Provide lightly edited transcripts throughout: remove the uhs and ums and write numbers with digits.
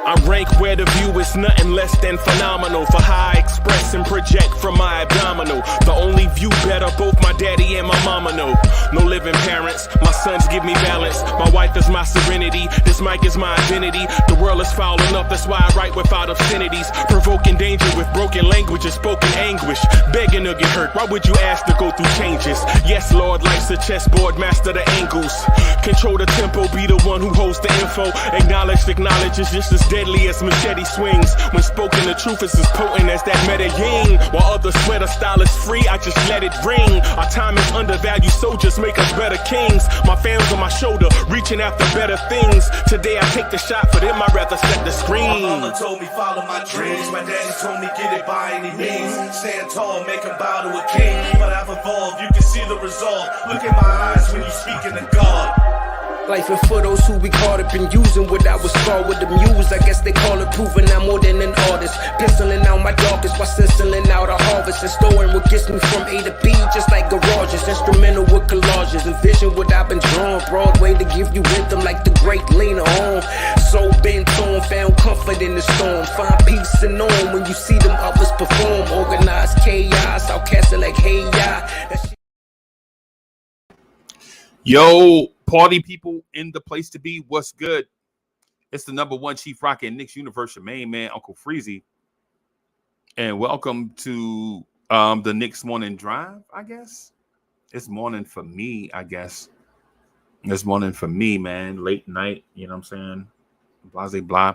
I rank where the view is nothing less than phenomenal. For how I express and project from my abdominal. The only view better, both my daddy and my mama know. No living parents, my sons give me balance. My wife is my serenity, this mic is my identity. The world is foul enough, that's why I write without obscenities. Provoking danger with broken language and spoken anguish. Begging to get hurt, why would you ask to go through changes? Yes, Lord, life's a chessboard, master the angles. Control the tempo, be the one who holds the info. Acknowledge is just as deadly as machete swings. When spoken, the truth is as potent as that Medellin. While others swear the style is free, I just let it ring. Our time is undervalued, soldiers make us better kings. My fans on my shoulder, reaching after better things. Today I take the shot, for them I'd rather set the screen. My mama told me follow my dreams. My daddy told me get it by any means. Stand tall, make him bow to a king. But I've evolved, you can see the resolve. Look in my eyes when you speaking to God. Life and for those who we caught up in using what I was scarred with the muse. I guess they call it proving I'm more than an artist. Penciling out my darkest while stenciling out a harvest. And storing what gets me from A to B just like garages. Instrumental with collages. Envision what I've been drawn. Broadway to give you rhythm like the great Lena Horne. So bent on, found comfort in the storm. Find peace and on when you see them others perform. Organized chaos, outcasted like hey ya. Yo, party people in the place to be. What's good? It's the #1 Chief Rocker in Knicks universe, your main man, Uncle Freezie. And welcome to the Knicks morning drive, I guess. It's morning for me, I guess. It's morning for me, man. Late night, you know what I'm saying? Blase blah.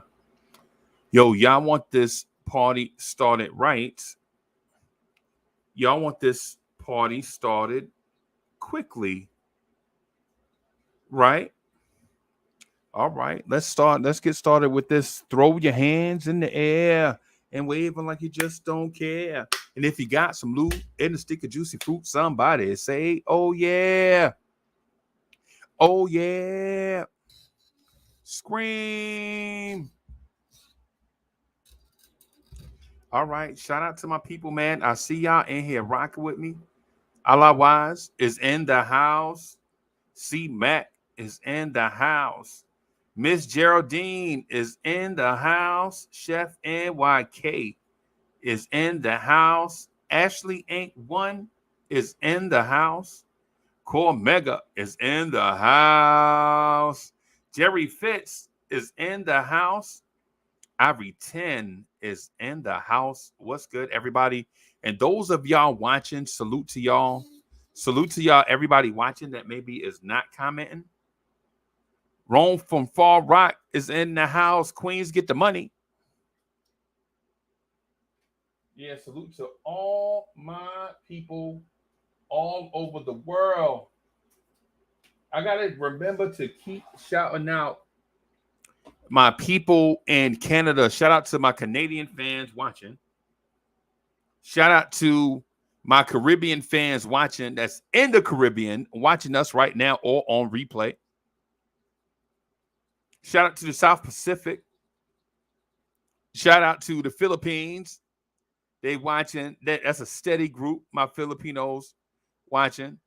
Yo, y'all want this party started right. Y'all want this party started quickly. Right. All right. Let's get started with this. Throw your hands in the air and wave them like you just don't care. And if you got some loot and a stick of juicy fruit, somebody say, oh, yeah. Oh, yeah. Scream. All right. Shout out to my people, man. I see y'all in here rocking with me. Allah Wise is in the house. C Mac is in the house. Miss Geraldine is in the house. Chef NYK is in the house. Ashley Ain't One is in the house. Core Mega is in the house. Jerry Fitz is in the house. Ivory 10 is in the house. What's good, everybody? And those of y'all watching, salute to y'all. Salute to y'all, everybody watching that maybe is not commenting. Rome from Far Rock is in the house. Queens, get the money. Yeah, salute to all my people all over the world. I got to remember to keep shouting out my people in Canada. Shout out to my Canadian fans watching. Shout out to my Caribbean fans watching that's in the Caribbean, watching us right now or on replay. Shout out to the South Pacific. Shout out to the Philippines. They watching. That's a steady group, my Filipinos watching.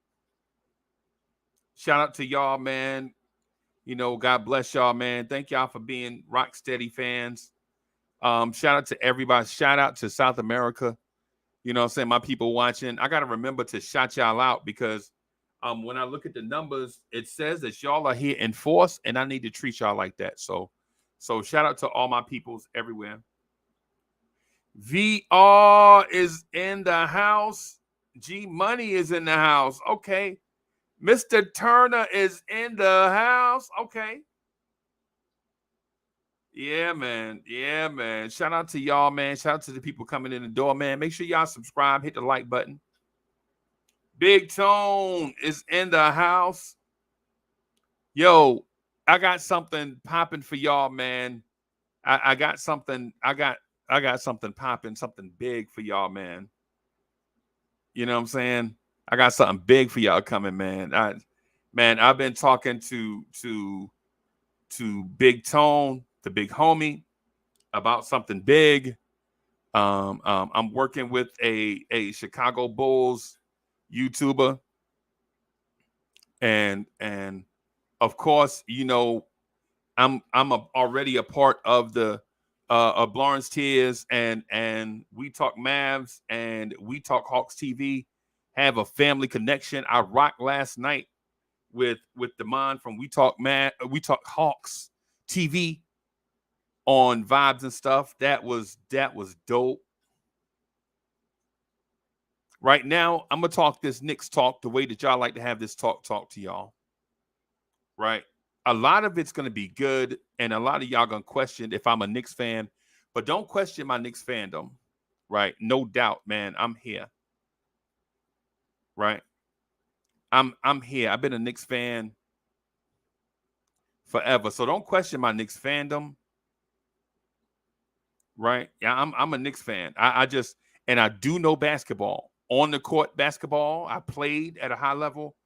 Shout out to y'all, man. You know, God bless y'all, man. Thank y'all for being rock steady fans. Shout out to everybody. Shout out to South America. You know what I'm saying? My people watching. I got to remember to shout y'all out because when I look at the numbers, it says that y'all are here in force, and I need to treat y'all like that. So shout out to all my peoples everywhere. VR is in the house. G Money is in the house. Okay. Mr. Turner is in the house. Okay. Yeah, man. Yeah, man. Shout out to y'all, man. Shout out to the people coming in the door, man. Make sure y'all subscribe. Hit the like button. Big Tone is in the house. Yo, I got something popping for y'all, man. I got something. I got something popping, something big for y'all, man. You know what I'm saying? I got something big for y'all coming, man. I've been talking to Big Tone, the big homie, about something big. I'm working with a Chicago Bulls YouTuber, and of course, you know, I'm already a part of the of Blorange Tears and We Talk Mavs and We Talk Hawks TV. Have a family connection. I rocked last night with Demond from We Talk Hawks TV on Vibes and stuff. That was dope. Right now, I'm gonna talk this Knicks talk the way that y'all like to have this talk to y'all. Right? A lot of it's gonna be good, and a lot of y'all gonna question if I'm a Knicks fan, but don't question my Knicks fandom. Right? No doubt, man. I'm here. Right? I'm here. I've been a Knicks fan forever, so don't question my Knicks fandom. Right? Yeah, I'm a Knicks fan. I just, and I do know basketball. On the court basketball, I played at a high level,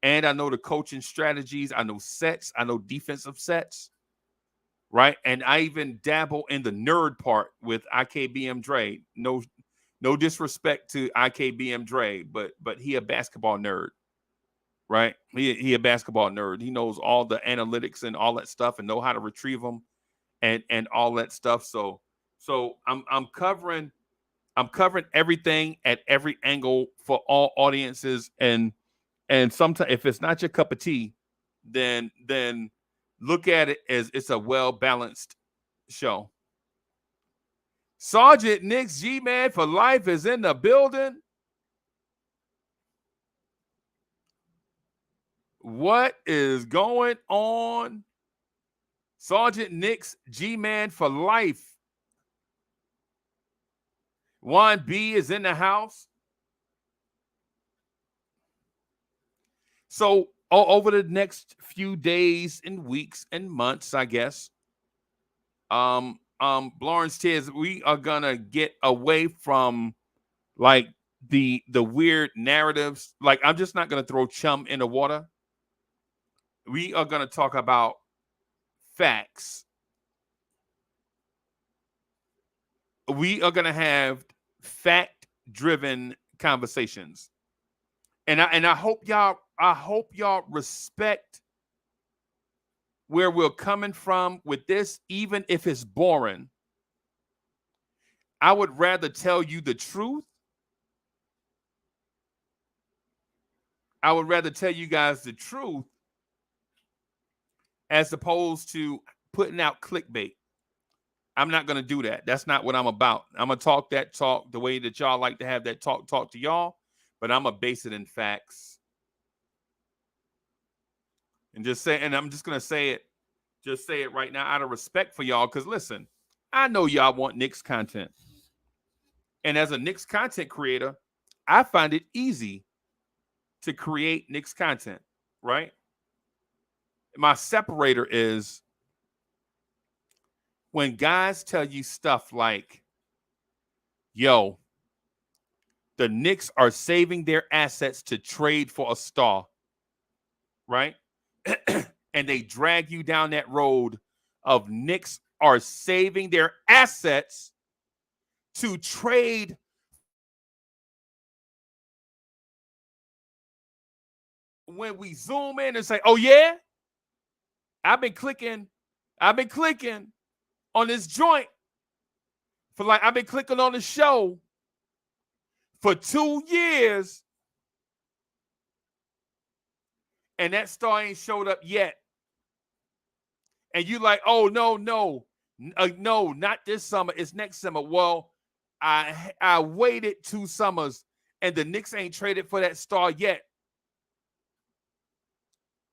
and I know the coaching strategies. I know sets. I know defensive sets, right? And I even dabble in the nerd part with IKBM Dre. No disrespect to IKBM Dre, but he a basketball nerd, right? He a basketball nerd. He knows all the analytics and all that stuff, and know how to retrieve them, and all that stuff. So I'm covering everything at every angle for all audiences, and sometimes if it's not your cup of tea, then look at it as it's a well-balanced show. Sergeant Knicks G-Man for life is in the building. What is going on? Sergeant Knicks G-Man for life. Juan B is in the house. So over the next few days and weeks and months, I guess, Blorange Tears, we are gonna get away from like the weird narratives. Like, I'm just not gonna throw chum in the water. We are gonna talk about facts. We are gonna have fact-driven conversations, and I hope y'all respect where we're coming from with this, even if it's boring. I would rather tell you the truth. I would rather tell you guys the truth as opposed to putting out clickbait. I'm not going to do that. That's not what I'm about. I'm going to talk that talk the way that y'all like to have that talk to y'all, but I'm going to base it in facts. And I'm just going to say it right now out of respect for y'all, because listen, I know y'all want Knicks content. And as a Knicks content creator, I find it easy to create Knicks content, right? My separator is when guys tell you stuff like, yo, the Knicks are saving their assets to trade for a star, right? And they drag you down that road of Knicks are saving their assets to trade. When we zoom in and say, oh yeah, I've been clicking on this joint for I've been clicking on the show for 2 years, and that star ain't showed up yet. And you like, oh no, not this summer, it's next summer. Well, I waited 2 summers, and the Knicks ain't traded for that star yet.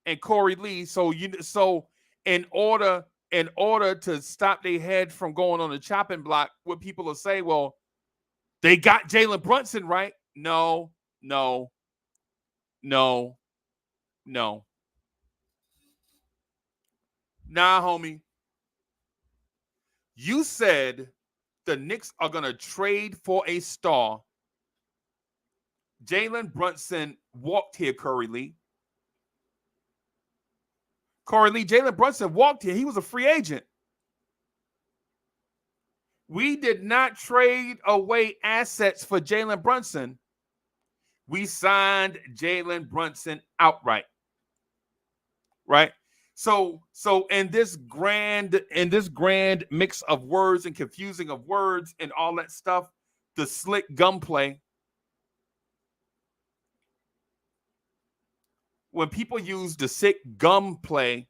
And Corey Lee, so in order to stop their head from going on the chopping block, what people will say, well, they got Jalen Brunson, right? No. Nah, homie. You said the Knicks are going to trade for a star. Jalen Brunson walked here, Corey Lee. Jalen Brunson walked here. He was a free agent. We did not trade away assets for Jalen Brunson. We signed Jalen Brunson outright. Right? So in this grand mix of words and confusing of words and all that stuff, the slick gunplay, when people use the sick gunplay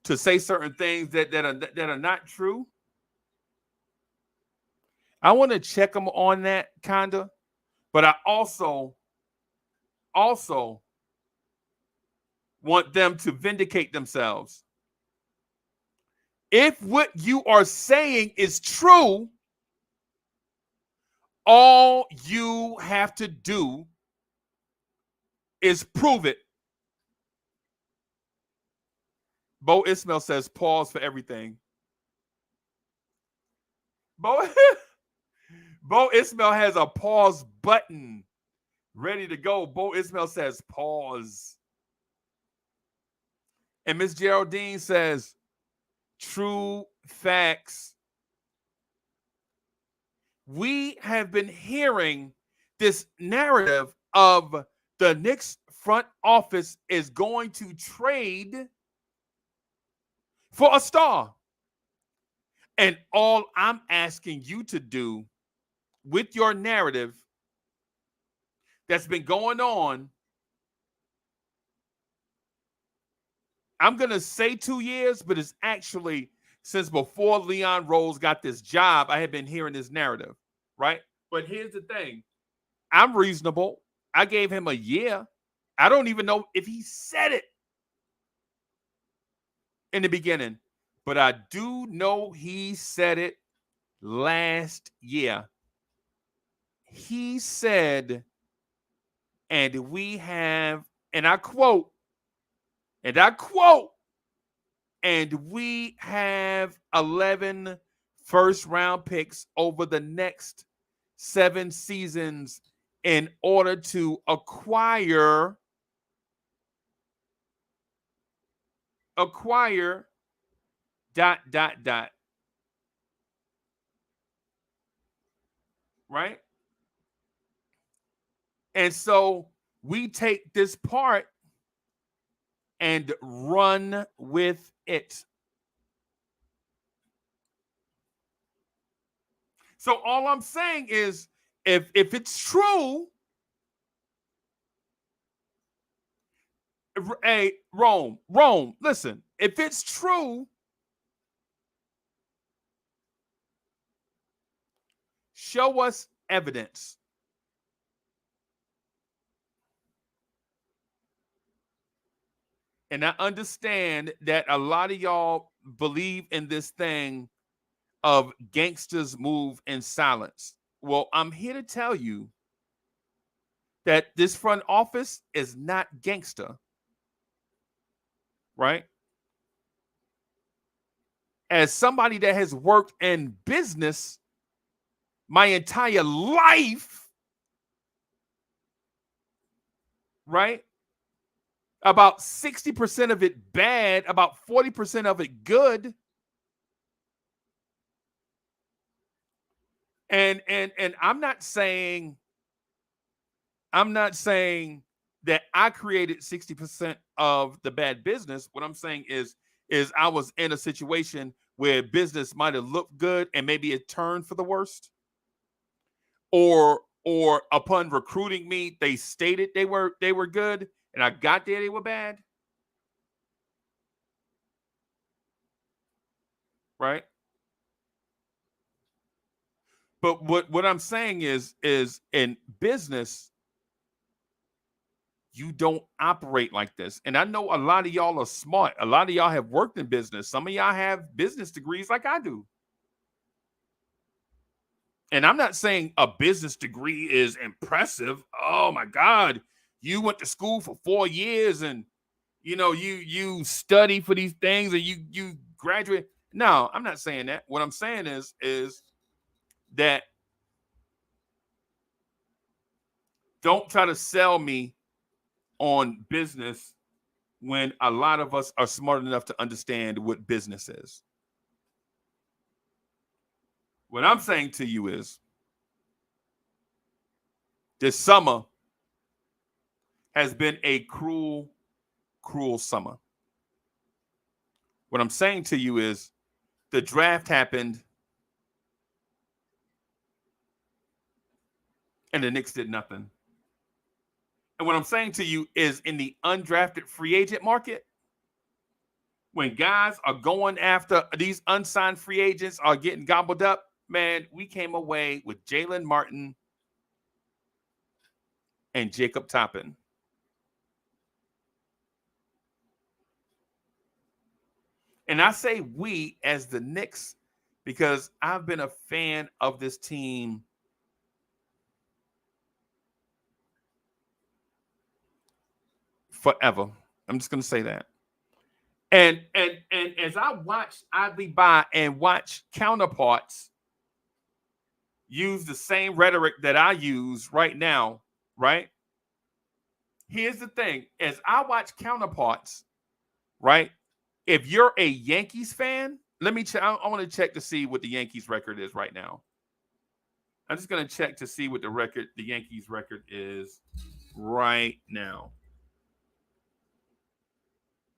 to say certain things that are not true, I want to check them on that kinda, but I also want them to vindicate themselves. If what you are saying is true, all you have to do is prove it. Bo Ismail says pause for everything. Bo Ismail has a pause button ready to go. Bo Ismail says pause. And Miss Geraldine says true facts. We have been hearing this narrative of the Knicks front office is going to trade for a star. And all I'm asking you to do with your narrative that's been going on, I'm going to say 2 years, but it's actually since before Leon Rose got this job, I had been hearing this narrative, right? But here's the thing. I'm reasonable. I gave him a year. I don't even know if he said it in the beginning, but I do know he said it last year. He said, and we have, and I quote, and we have 11 first-round picks over the next 7 seasons in order to acquire dot. Right? And so we take this part and run with it. So all I'm saying is, if it's true, hey, Rome, listen, if it's true, show us evidence. And I understand that a lot of y'all believe in this thing of gangsters move in silence. Well, I'm here to tell you that this front office is not gangster, right? As somebody that has worked in business my entire life, right? About 60% of it bad, about 40% of it good. And I'm not saying that I created 60% of the bad business. What I'm saying is I was in a situation where business might have looked good and maybe it turned for the worst. Or upon recruiting me, they stated they were good, and I got there, they were bad. Right? But what I'm saying is in business, you don't operate like this. And I know a lot of y'all are smart. A lot of y'all have worked in business. Some of y'all have business degrees like I do. And I'm not saying a business degree is impressive. Oh my God, you went to school for 4 years and you study for these things and you graduate. No, I'm not saying that. What I'm saying is that don't try to sell me on business when a lot of us are smart enough to understand what business is. What I'm saying to you is this summer has been a cruel, cruel summer. What I'm saying to you is the draft happened and the Knicks did nothing. And what I'm saying to you is in the undrafted free agent market, when guys are going after these unsigned free agents are getting gobbled up, man, we came away with Jalen Martin and Jacob Toppin. And I say we as the Knicks because I've been a fan of this team forever. I'm just going to say that. And as I watch idly by and watch counterparts use the same rhetoric that I use right now, right? Here's the thing. As I watch counterparts, right? If you're a Yankees fan, let me check. I want to check to see what the Yankees record is right now. I'm just going to check to see what the Yankees record is right now.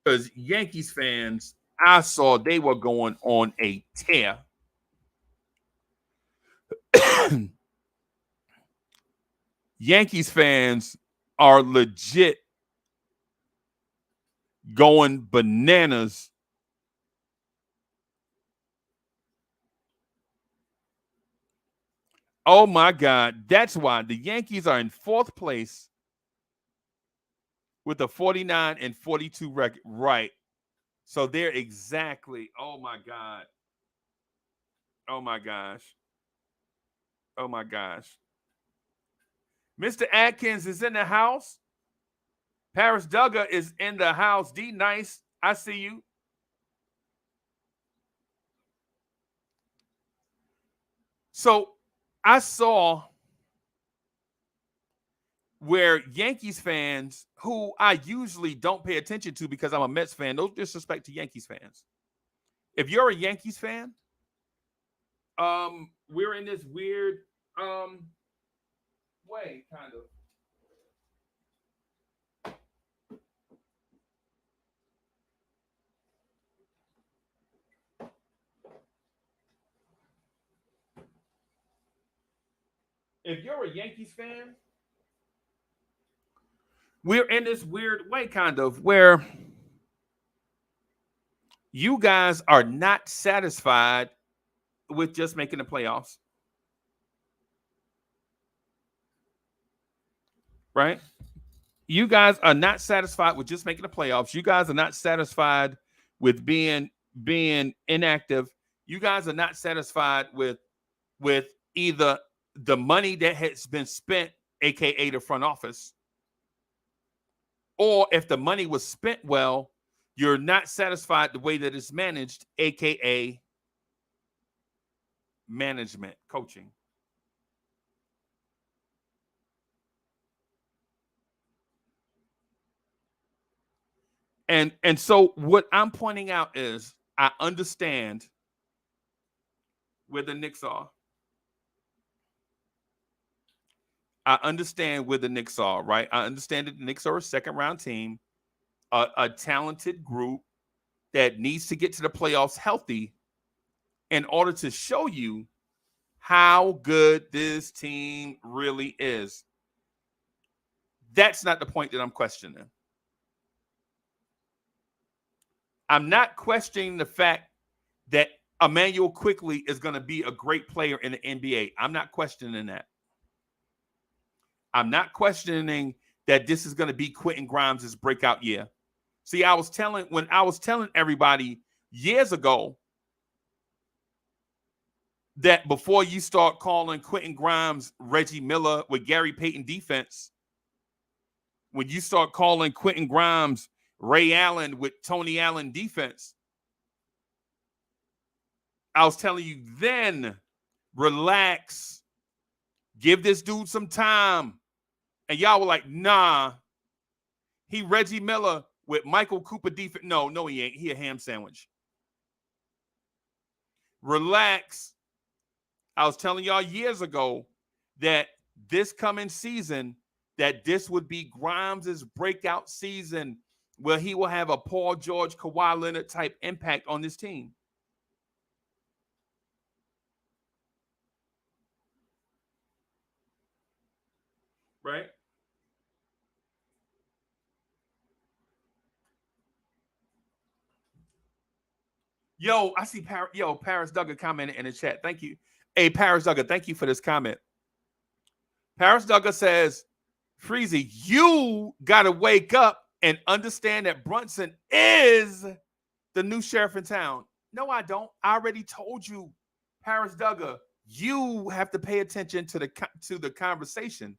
Because Yankees fans, I saw they were going on a tear. Yankees fans are legit going bananas. Oh my God. That's why the Yankees are in fourth place with a 49-42 record. Right. So they're exactly, oh my God. Oh my gosh. Oh my gosh. Mr. Atkins is in the house. Paris Duggar is in the house. D Nice, I see you. So I saw where Yankees fans, who I usually don't pay attention to because I'm a Mets fan, no disrespect to Yankees fans. If you're a Yankees fan, we're in this weird way, kind of. If you're a Yankees fan, we're in this weird way, kind of, where you guys are not satisfied with just making the playoffs. Right? You guys are not satisfied with just making the playoffs. You guys are not satisfied with being inactive. You guys are not satisfied with either the money that has been spent, aka the front office, or if the money was spent well, you're not satisfied the way that it's managed, aka management, coaching. And so what I'm pointing out is I understand where the Knicks are. I understand where the Knicks are, right? I understand that the Knicks are a second-round team, a talented group that needs to get to the playoffs healthy in order to show you how good this team really is. That's not the point that I'm questioning. I'm not questioning the fact that Emmanuel Quickley is going to be a great player in the NBA. I'm not questioning that. I'm not questioning that this is going to be Quentin Grimes' breakout year. See, when I was telling everybody years ago that before you start calling Quentin Grimes Reggie Miller with Gary Payton defense, when you start calling Quentin Grimes Ray Allen with Tony Allen defense, I was telling you then, relax, give this dude some time. And y'all were like, nah, he Reggie Miller with Michael Cooper defense. No, he ain't. He a ham sandwich. Relax. I was telling y'all years ago that this coming season, that this would be Grimes' breakout season where he will have a Paul George, Kawhi Leonard type impact on this team. Right? Yo, I see Paris Duggar commented in the chat. Thank you. Hey, Paris Duggar, thank you for this comment. Paris Duggar says, Freezie, you got to wake up and understand that Brunson is the new sheriff in town. No, I don't. I already told you, Paris Duggar, you have to pay attention to the conversation.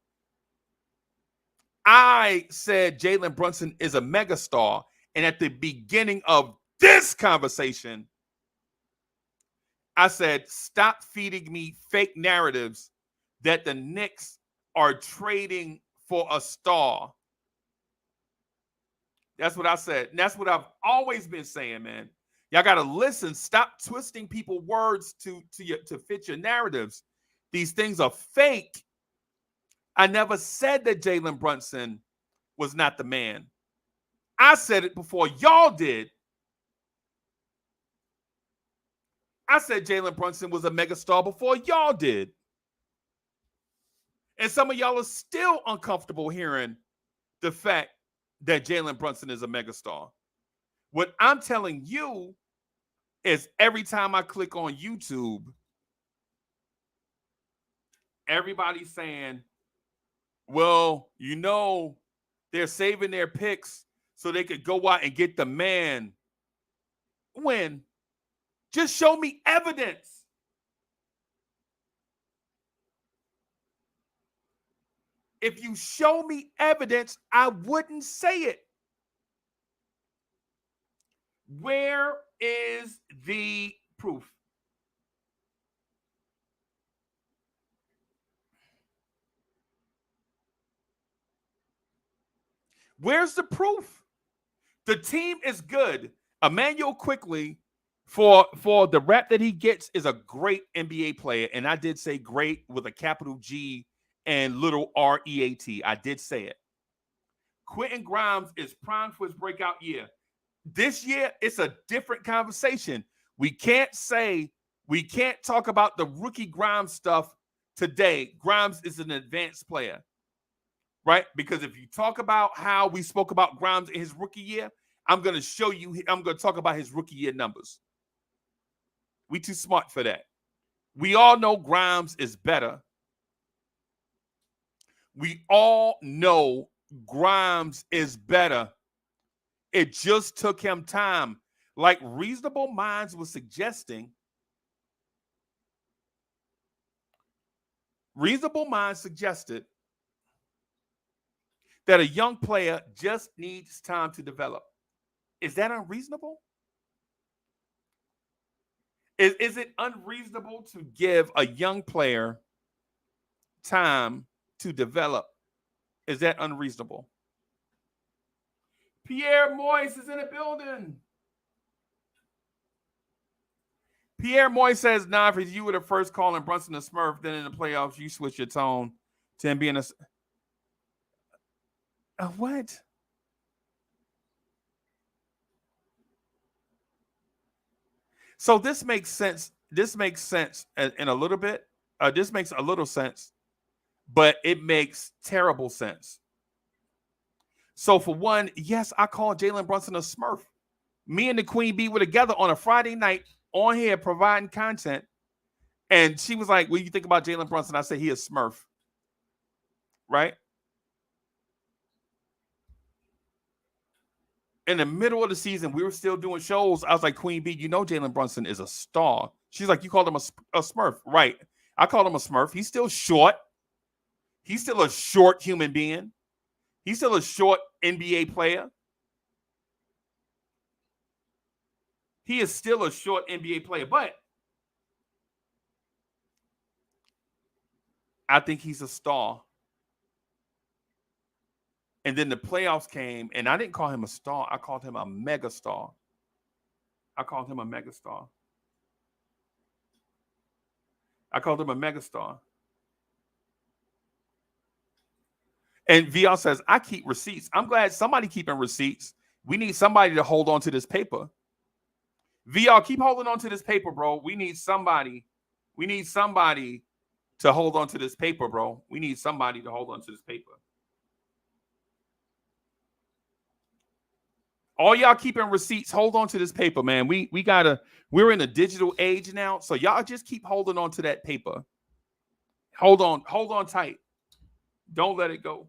I said Jalen Brunson is a megastar, and at the beginning of this conversation, I said, stop feeding me fake narratives that the Knicks are trading for a star. That's what I said. And that's what I've always been saying, man. Y'all got to listen. Stop twisting people's words to fit your narratives. These things are fake. I never said that Jalen Brunson was not the man. I said it before y'all did. I said Jalen Brunson was a megastar before y'all did. And some of y'all are still uncomfortable hearing the fact that Jalen Brunson is a megastar. What I'm telling you is every time I click on YouTube, everybody's saying, well, you know, they're saving their picks so they could go out and get the man. When? Just show me evidence. If you show me evidence, I wouldn't say it. Where is the proof? Where's the proof? The team is good. Emmanuel Quickly, for the rep that he gets, is a great NBA player. And I did say great with a capital G and little R-E-A-T. I did say it. Quentin Grimes is primed for his breakout year. This year, it's a different conversation. We can't talk about the rookie Grimes stuff today. Grimes is an advanced player, right? Because if you talk about how we spoke about Grimes in his rookie year, I'm going to talk about his rookie year numbers. We too smart for that. We all know Grimes is better. We all know Grimes is better. It just took him time. Like Reasonable Minds was suggesting. Reasonable Minds suggested that a young player just needs time to develop. Is that unreasonable? Is it unreasonable to give a young player time to develop? Is that unreasonable? Pierre Moyes is in the building. Pierre Moyes says, nah, if you were the first calling Brunson a Smurf, then in the playoffs, you switch your tone to him being a what? So this makes sense. This makes sense in a little bit. This makes a little sense, but it makes terrible sense. So for one, yes, I call Jalen Brunson a Smurf. Me and the Queen Bee were together on a Friday night on here providing content. And she was like, what do you think about Jalen Brunson? I said, he a Smurf. Right? In the middle of the season, we were still doing shows. I was like, Queen Bee, you know Jalen Brunson is a star. She's like, you called him a Smurf. Right. I called him a Smurf. He's still short. He's still a short human being. He's still a short NBA player. He is still a short NBA player, but I think he's a star. And then the playoffs came, and I didn't call him a star. I called him a mega star. I called him a mega star. I called him a megastar. And VR says, I keep receipts. I'm glad somebody keeping receipts. We need somebody to hold on to this paper. VR, keep holding on to this paper, bro. We need somebody. We need somebody to hold on to this paper, bro. We need somebody to hold on to this paper. All y'all keeping receipts, hold on to this paper, man. We're in a digital age now. So y'all just keep holding on to that paper. Hold on tight. Don't let it go.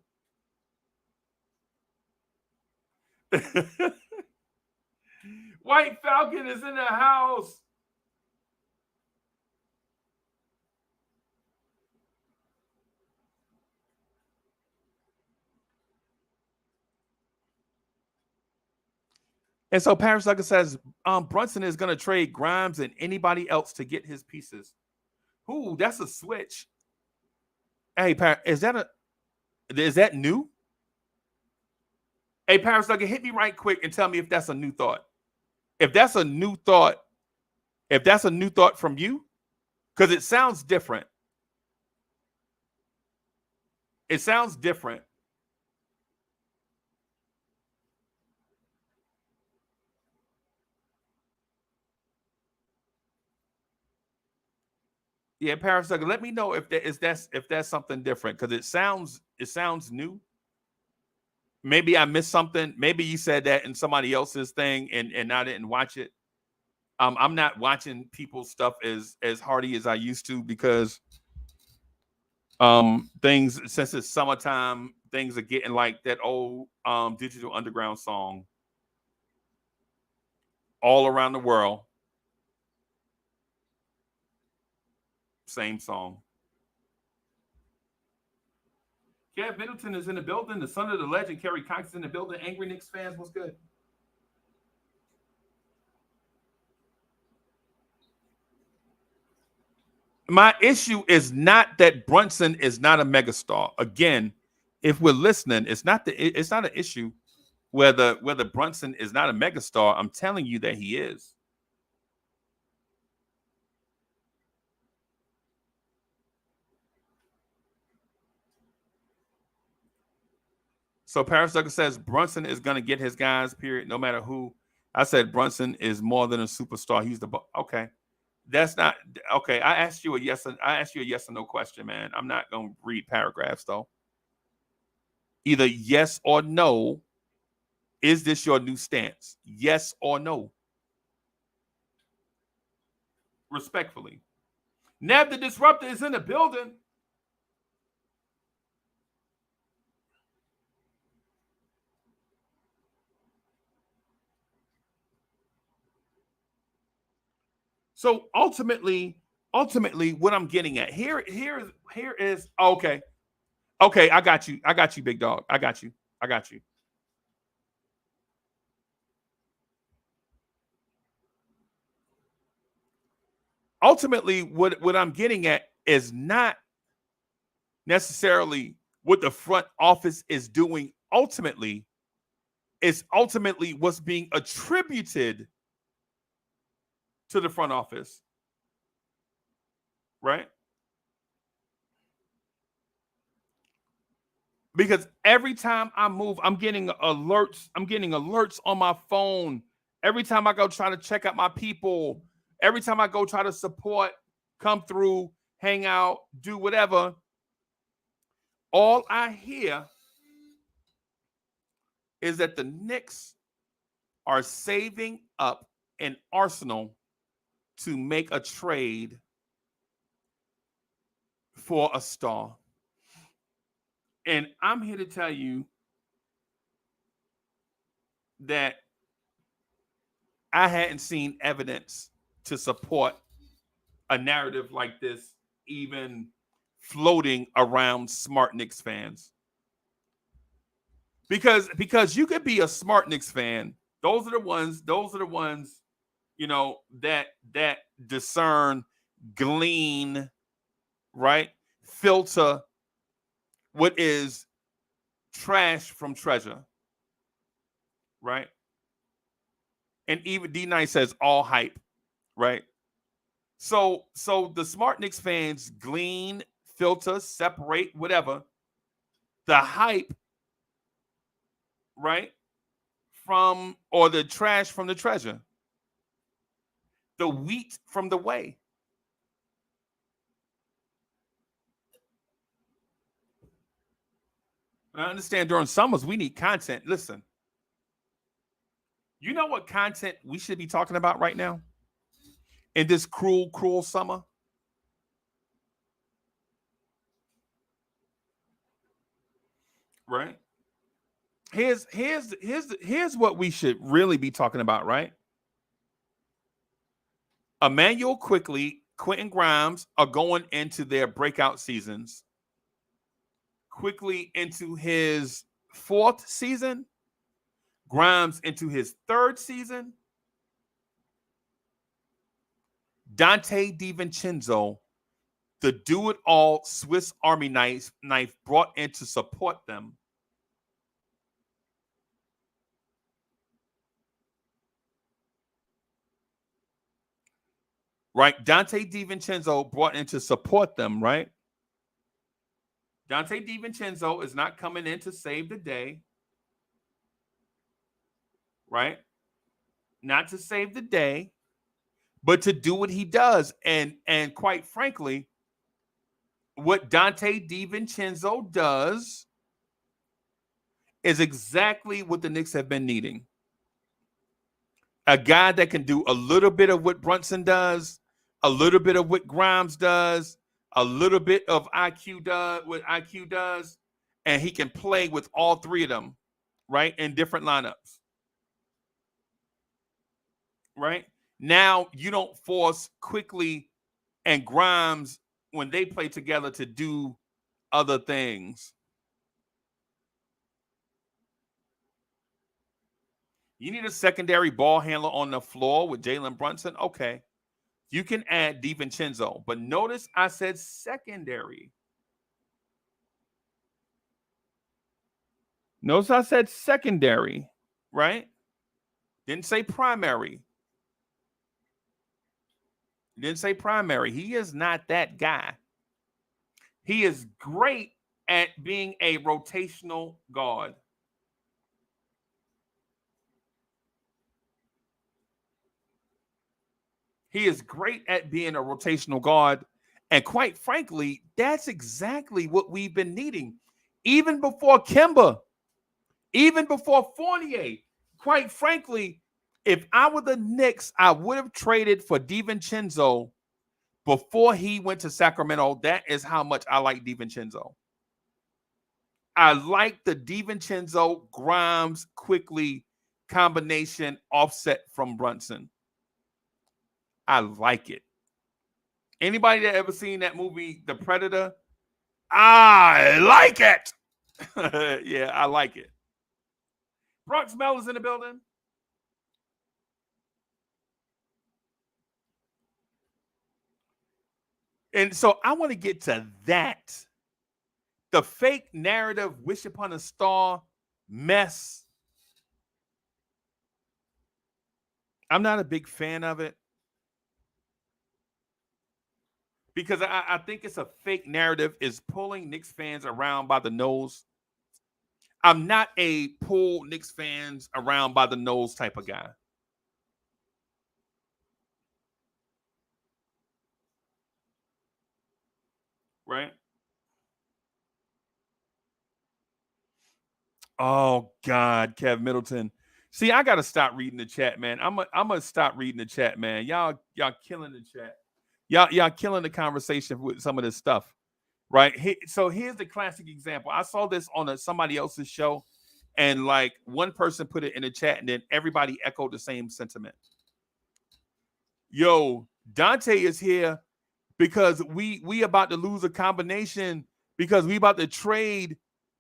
White Falcon is in the house. And so Paris Sucker says, Brunson is going to trade Grimes and anybody else to get his pieces. Ooh, that's a switch. Hey, is that new? Hey, Paris Sucker, hit me right quick and tell me if that's a new thought. If that's a new thought from you, because it sounds different. It sounds different. Yeah, Paris Sucker, let me know if that's something different, because it sounds new. Maybe I missed something. Maybe you said that in somebody else's thing and I didn't watch it. I'm not watching people's stuff as hardy as I used to, because things, since it's summertime, things are getting like that old Digital Underground song, All Around the World. Same song. Kev Middleton is in the building. The son of the legend, Kerry Cox, is in the building. Angry Knicks fans, what's good? My issue is not that Brunson is not a megastar. Again, if we're listening, it's not an issue whether Brunson is not a megastar. I'm telling you that he is. So Paris Douglas says Brunson is going to get his guys, period, no matter who. I said Brunson is more than a superstar. He's okay. That's not okay. I asked you a yes or no question, man. I'm not going to read paragraphs though. Either yes or no. Is this your new stance? Yes or no? Respectfully. Nab the Disruptor is in the building. So ultimately, what I'm getting at here is okay. Okay, I got you, big dog. I got you. Ultimately, what I'm getting at is not necessarily what the front office is doing. Ultimately, it's what's being attributed to the front office, right? Because every time I move, I'm getting alerts. I'm getting alerts on my phone. Every time I go try to check out my people, every time I go try to support, come through, hang out, do whatever, all I hear is that the Knicks are saving up an arsenal to make a trade for a star. And I'm here to tell you that I hadn't seen evidence to support a narrative like this even floating around smart Knicks fans. Because you could be a smart Knicks fan. Those are the ones, you know, that discern, glean, right? Filter what is trash from treasure, right? And even D9 says all hype, right? So the smart Knicks fans glean, filter, separate, whatever, the hype, right? From or the trash from the treasure, the wheat from the whey. I understand during summers we need content. Listen, you know what content we should be talking about right now in this cruel, cruel summer? Right? Here's what we should really be talking about, right? Emmanuel Quickly, Quentin Grimes are going into their breakout seasons. Quickly into his fourth season, Grimes into his third season. Dante DiVincenzo, the do-it-all Swiss Army knife brought in to support them. Right? Dante DiVincenzo brought in to support them, right? Dante DiVincenzo is not coming in to save the day, right? Not to save the day, but to do what he does. And quite frankly, what Dante DiVincenzo does is exactly what the Knicks have been needing. A guy that can do a little bit of what Brunson does, a little bit of what Grimes does, a little bit of what IQ does, and he can play with all three of them, right? In different lineups. Right? Now you don't force Quickly and Grimes when they play together to do other things. You need a secondary ball handler on the floor with Jalen Brunson. Okay. You can add DiVincenzo. But notice I said secondary. Notice I said secondary, right? Didn't say primary. Didn't say primary. He is not that guy. He is great at being a rotational guard. He is great at being a rotational guard. And quite frankly, that's exactly what we've been needing. Even before Kemba, even before Fournier. Quite frankly, if I were the Knicks, I would have traded for DiVincenzo before he went to Sacramento. That is how much I like DiVincenzo. I like the DiVincenzo Grimes Quickly combination offset from Brunson. I like it. Anybody that ever seen that movie, The Predator? I like it. Yeah, I like it. Bronx Mel is in the building. And so I want to get to that. The fake narrative, wish upon a star mess. I'm not a big fan of it because I think it's a fake narrative, is pulling Knicks fans around by the nose. I'm not a pull Knicks fans around by the nose type of guy. Right? Oh God, Kev Middleton. See, I gotta stop reading the chat, man. I'm gonna stop reading the chat, man. Y'all killing the chat. Y'all killing the conversation with some of this stuff, right? So here's the classic example. I saw this on somebody else's show, and like one person put it in the chat, and then everybody echoed the same sentiment. Yo, Dante is here because we about to lose a combination because we about to trade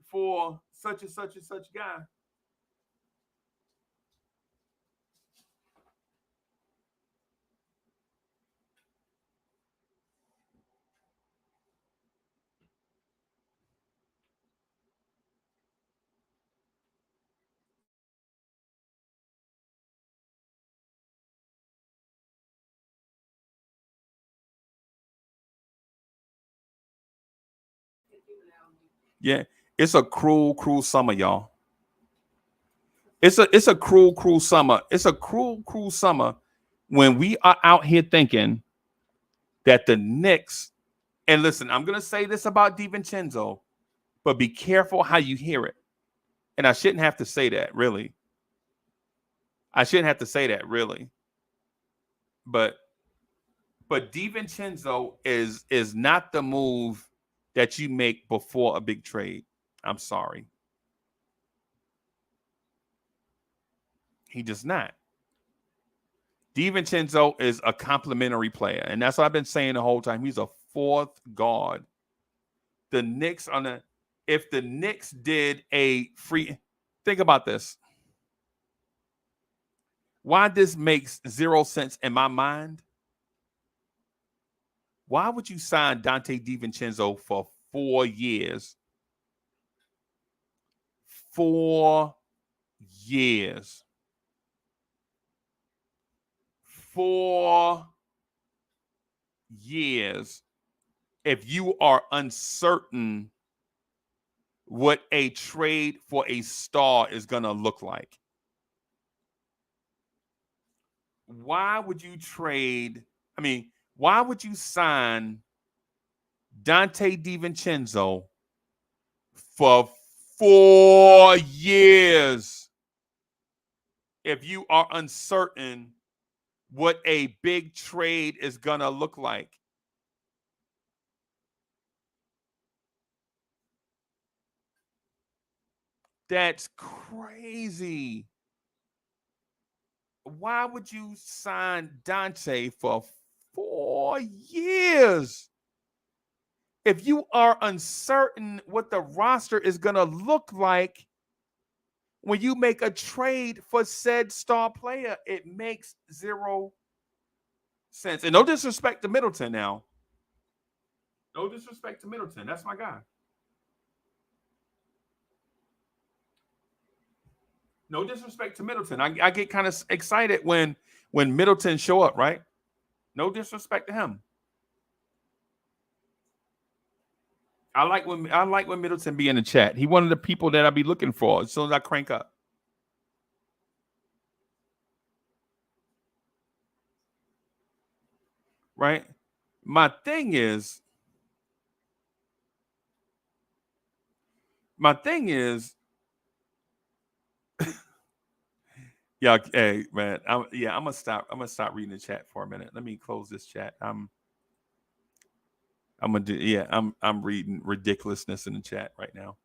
for such and such and such guy. Yeah, it's a cruel, cruel summer, y'all. It's a cruel, cruel summer. It's a cruel, cruel summer when we are out here thinking that the Knicks, and listen, I'm gonna say this about DiVincenzo, but be careful how you hear it. And I shouldn't have to say that, really. I shouldn't have to say that, really. But DiVincenzo is not the move that you make before a big trade. I'm sorry. He does not. DiVincenzo is a complimentary player, and that's what I've been saying the whole time. He's a fourth guard. The Knicks if the Knicks did a free, think about this. Why this makes zero sense in my mind? Why would you sign Dante DiVincenzo for 4 years? 4 years. 4 years. If you are uncertain what a trade for a star is going to look like. Why would you why would you sign Dante DiVincenzo for 4 years if you are uncertain what a big trade is going to look like? That's crazy. Why would you sign Dante for 4 years if you are uncertain what the roster is going to look like when you make a trade for said star player? It makes zero sense. And no disrespect to Middleton now. No disrespect to Middleton. That's my guy. No disrespect to Middleton. I get kind of excited when Middleton show up, right? No disrespect to him. I like when Middleton be in the chat. He one of the people that I be looking for as soon as I crank up. Right? My thing is yeah, hey man, I'm gonna stop reading the chat for a minute. Let me close this chat. I'm reading ridiculousness in the chat right now.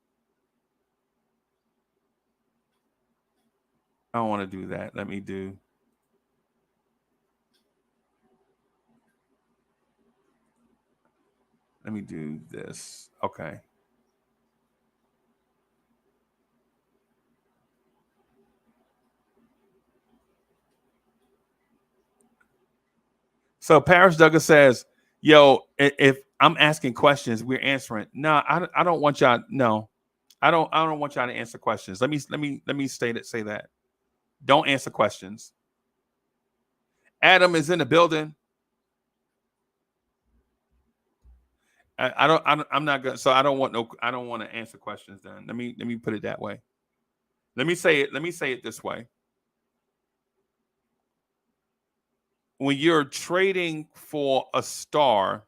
I don't want to do that. Let me do this. Okay. So Paris Douglas says, "Yo, if I'm asking questions, we're answering." No, I don't want y'all. No, I don't want y'all to answer questions. Let me say that. Don't answer questions. Adam is in the building. I'm not gonna. So I don't want to answer questions. Then let me put it that way. Let me say it this way. When you're trading for a star,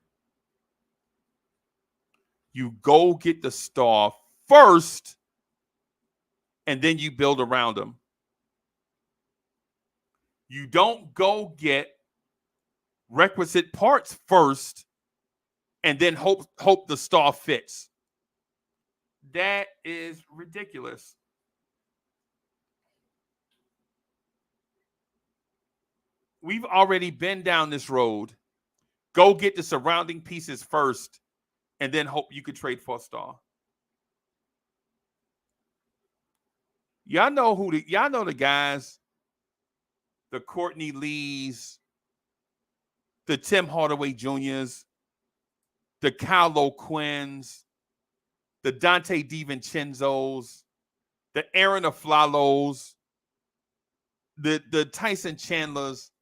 you go get the star first, and then you build around them. You don't go get requisite parts first, and then hope the star fits. That is ridiculous. We've already been down this road. Go get the surrounding pieces first, and then hope you could trade for a star. Y'all know the guys, the Courtney Lees, the Tim Hardaway Jr.'s, the Kylo Quinns, the Dante DiVincenzos, the Aaron Aflalos, the Tyson Chandlers.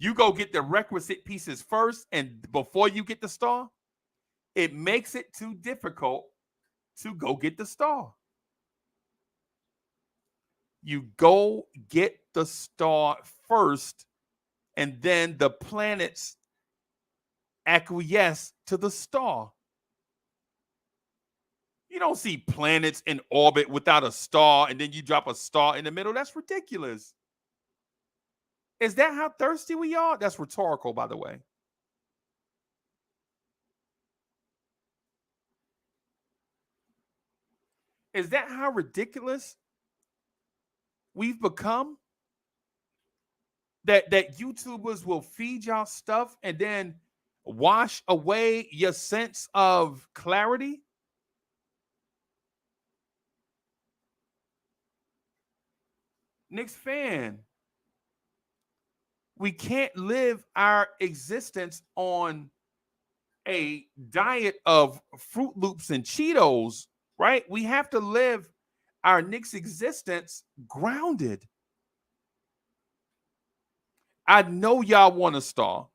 You go get the requisite pieces first, and before you get the star, it makes it too difficult to go get the star. You go get the star first, and then the planets acquiesce to the star. You don't see planets in orbit without a star, and then you drop a star in the middle. That's ridiculous. Is that how thirsty we are? That's rhetorical, by the way. Is that how ridiculous we've become? That YouTubers will feed y'all stuff and then wash away your sense of clarity? Knicks fan, we can't live our existence on a diet of Fruit Loops and Cheetos, right? We have to live our Knicks existence grounded. I know y'all want a star.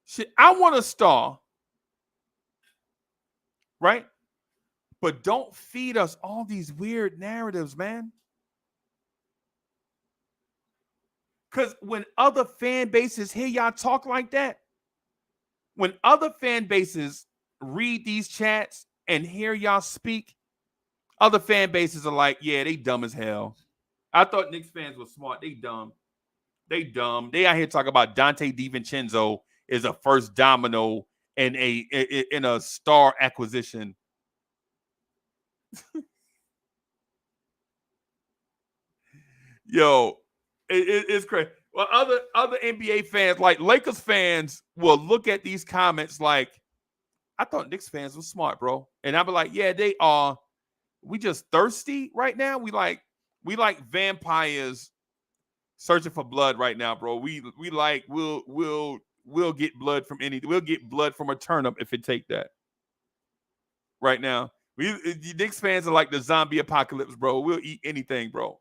Shit, I want a star, right? But don't feed us all these weird narratives, man. Because when other fan bases hear y'all talk like that, when other fan bases read these chats and hear y'all speak, other fan bases are like, yeah, they dumb as hell. I thought Knicks fans were smart. They dumb. They dumb. They out here talking about Dante DiVincenzo is a first domino in a star acquisition. Yo, it's crazy. Well, other NBA fans, like Lakers fans, will look at these comments like, I thought Knicks fans were smart, bro. And I'll be like, yeah, they are. We just thirsty right now. We like vampires searching for blood right now, bro. We'll get blood from anything. We'll get blood from a turnip if it take that. Right now, Knicks fans are like the zombie apocalypse, bro. We'll eat anything, bro.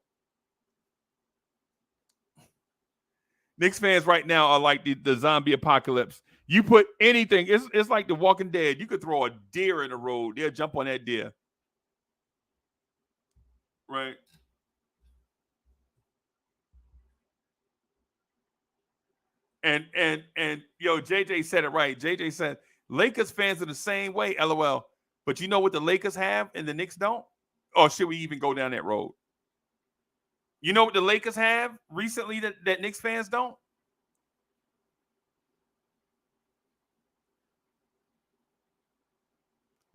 Knicks fans right now are like the zombie apocalypse. You put anything, it's like The Walking Dead. You could throw a deer in the road, they'll jump on that deer. Right. And yo, JJ said it right. JJ said Lakers fans are the same way, LOL. But you know what the Lakers have and the Knicks don't? Or should we even go down that road? You know what the Lakers have recently that Knicks fans don't?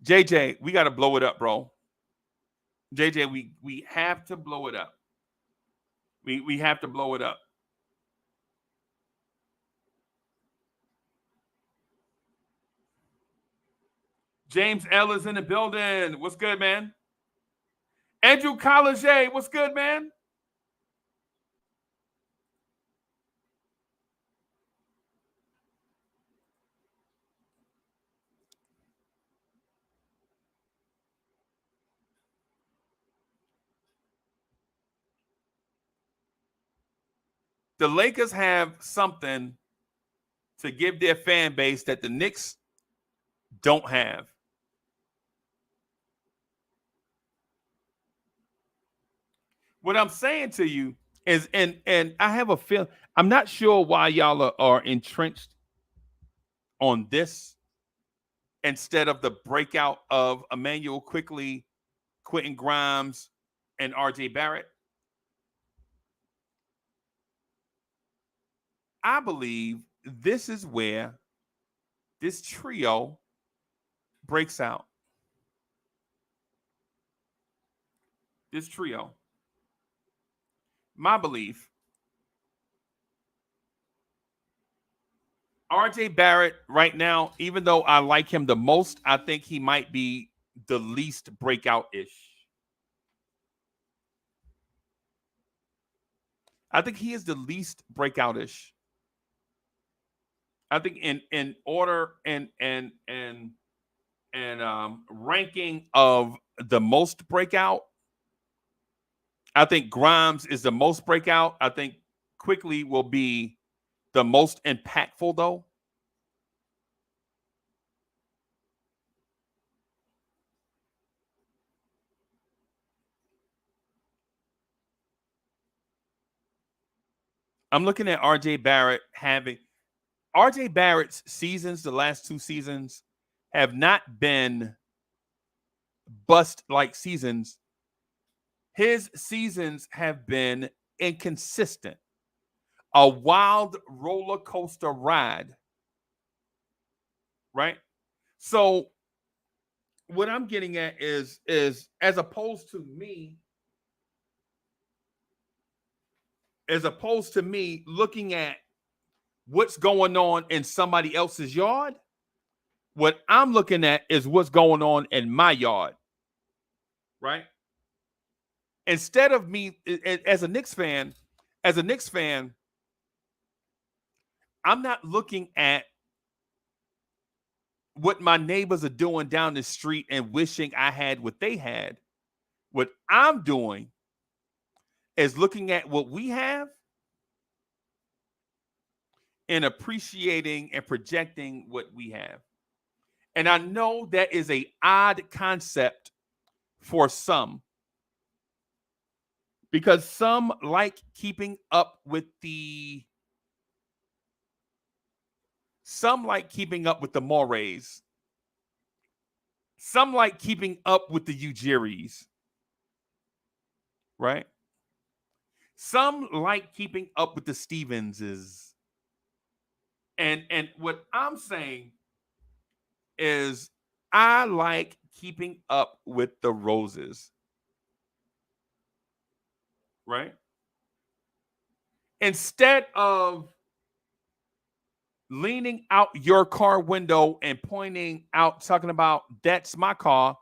JJ, we got to blow it up, bro. JJ, we have to blow it up. We have to blow it up. James L is in the building. What's good, man? Andrew College, what's good, man? The Lakers have something to give their fan base that the Knicks don't have. What I'm saying to you is, and I have a feeling, I'm not sure why y'all are entrenched on this instead of the breakout of Emmanuel Quickly, Quentin Grimes, and RJ Barrett. I believe this is where this trio breaks out. This trio. My belief, RJ Barrett right now, even though I like him the most, I think he might be the least breakout-ish. I think he is the least breakout-ish. I think in order and ranking of the most breakout, I think Grimes is the most breakout. I think Quickly will be the most impactful, though. I'm looking at RJ Barrett having RJ Barrett's seasons, the last 2 seasons, have not been bust like seasons. His seasons have been inconsistent, a wild roller coaster ride, right? So what I'm getting at is as opposed to me looking at what's going on in somebody else's yard, what I'm looking at is what's going on in my yard, right? Instead of me as a Knicks fan, I'm not looking at what my neighbors are doing down the street and wishing I had what they had. What I'm doing is looking at what we have and appreciating and projecting what we have. And I know that is an odd concept for some, because some like keeping up with the Mores. Some like keeping up with the Ujiris, right? Some like keeping up with the Stevenses. And what I'm saying is I like keeping up with the Roses, right? Instead of leaning out your car window and pointing out, talking about that's my car,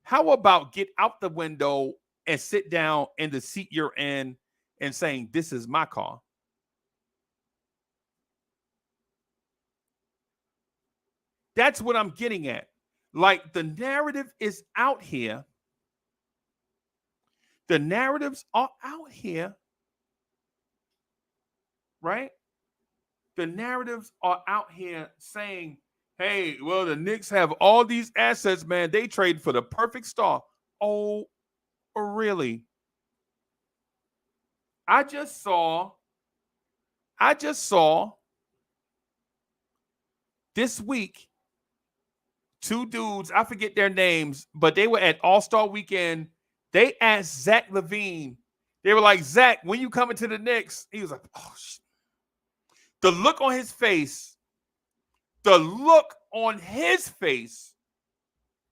how about get out the window and sit down in the seat you're in and saying, this is my car? That's what I'm getting at. Like, the narrative is out here. The narratives are out here, right? The narratives are out here saying, hey, well, the Knicks have all these assets, man. They trade for the perfect star. Oh, really? I just saw this week 2 dudes, I forget their names, but they were at All-Star Weekend. They asked Zach LaVine. They were like, Zach, when you coming to the Knicks? He was like, oh, shit. The look on his face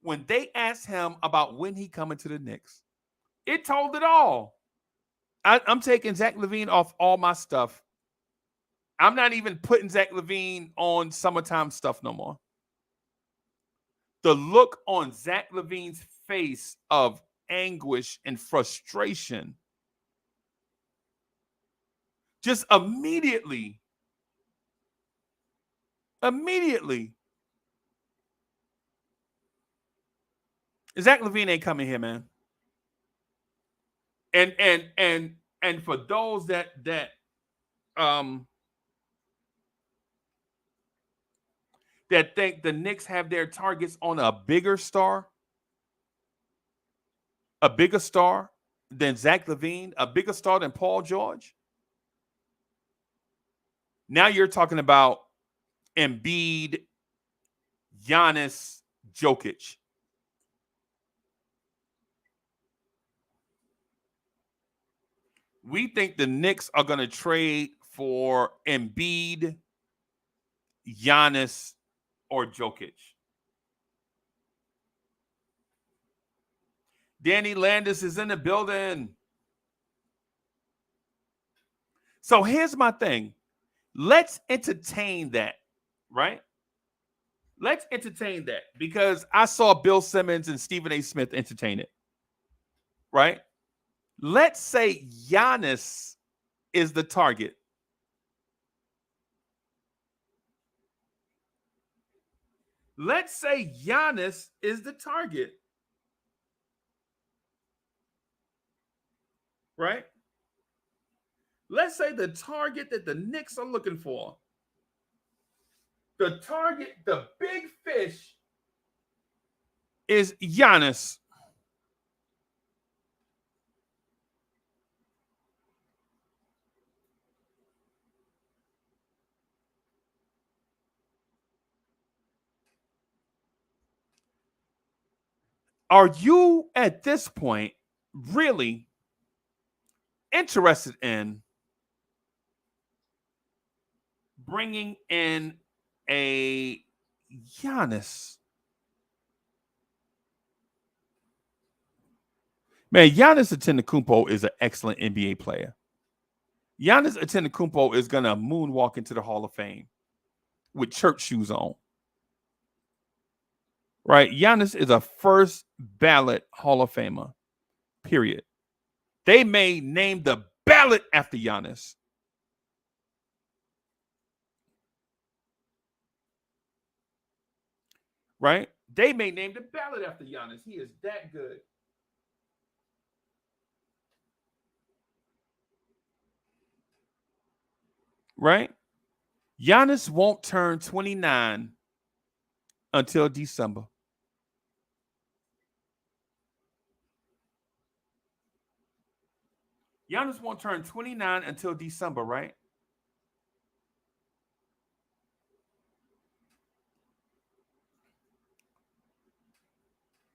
when they asked him about when he coming to the Knicks, it told it all. I'm taking Zach LaVine off all my stuff. I'm not even putting Zach LaVine on summertime stuff no more. The look on Zach LaVine's face of anguish and frustration just immediately. Zach LaVine ain't coming here, man. And for those that think the Knicks have their targets on a bigger star than Zach LaVine, a bigger star than Paul George. Now you're talking about Embiid, Giannis, Jokic. We think the Knicks are going to trade for Embiid, Giannis, or Jokic. Danny Landis is in the building. So here's my thing. Let's entertain that, right? Let's entertain that, because I saw Bill Simmons and Stephen A. Smith entertain it, right? Let's say Giannis is the target. Let's say Giannis is the target, right? Let's say the target that the Knicks are looking for, the target, the big fish, is Giannis. Are you at this point really interested in bringing in a Giannis? Man, Giannis Antetokounmpo is an excellent NBA player. Giannis Antetokounmpo is going to moonwalk into the Hall of Fame with church shoes on. Right? Giannis is a first ballot Hall of Famer, period. They may name the ballot after Giannis. Right? They may name the ballot after Giannis. He is that good. Right? Giannis won't turn 29 until December. Giannis won't turn 29 until December, right?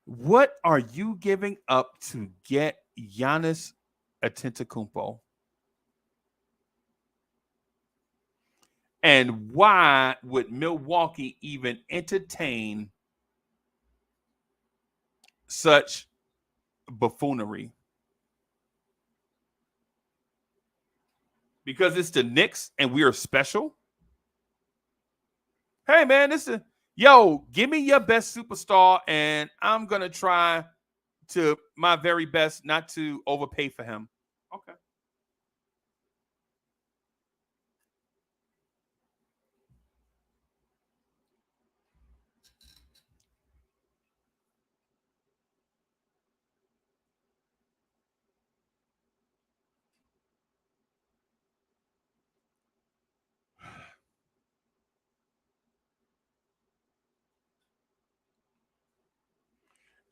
What are you giving up to get Giannis Antetokounmpo? And why would Milwaukee even entertain such buffoonery? Because it's the Knicks and we are special? Hey, man, give me your best superstar and I'm going to try to my very best not to overpay for him. Okay.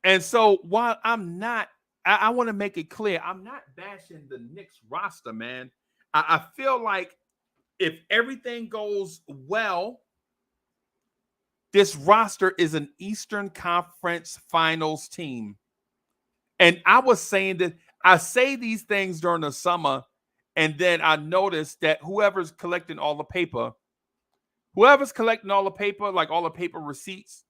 And so while I want to make it clear, I'm not bashing the Knicks roster, man. I feel like if everything goes well, this roster is an Eastern Conference Finals team. And I was saying that I say these things during the summer, and then I noticed that whoever's collecting all the paper, like all the paper receipts,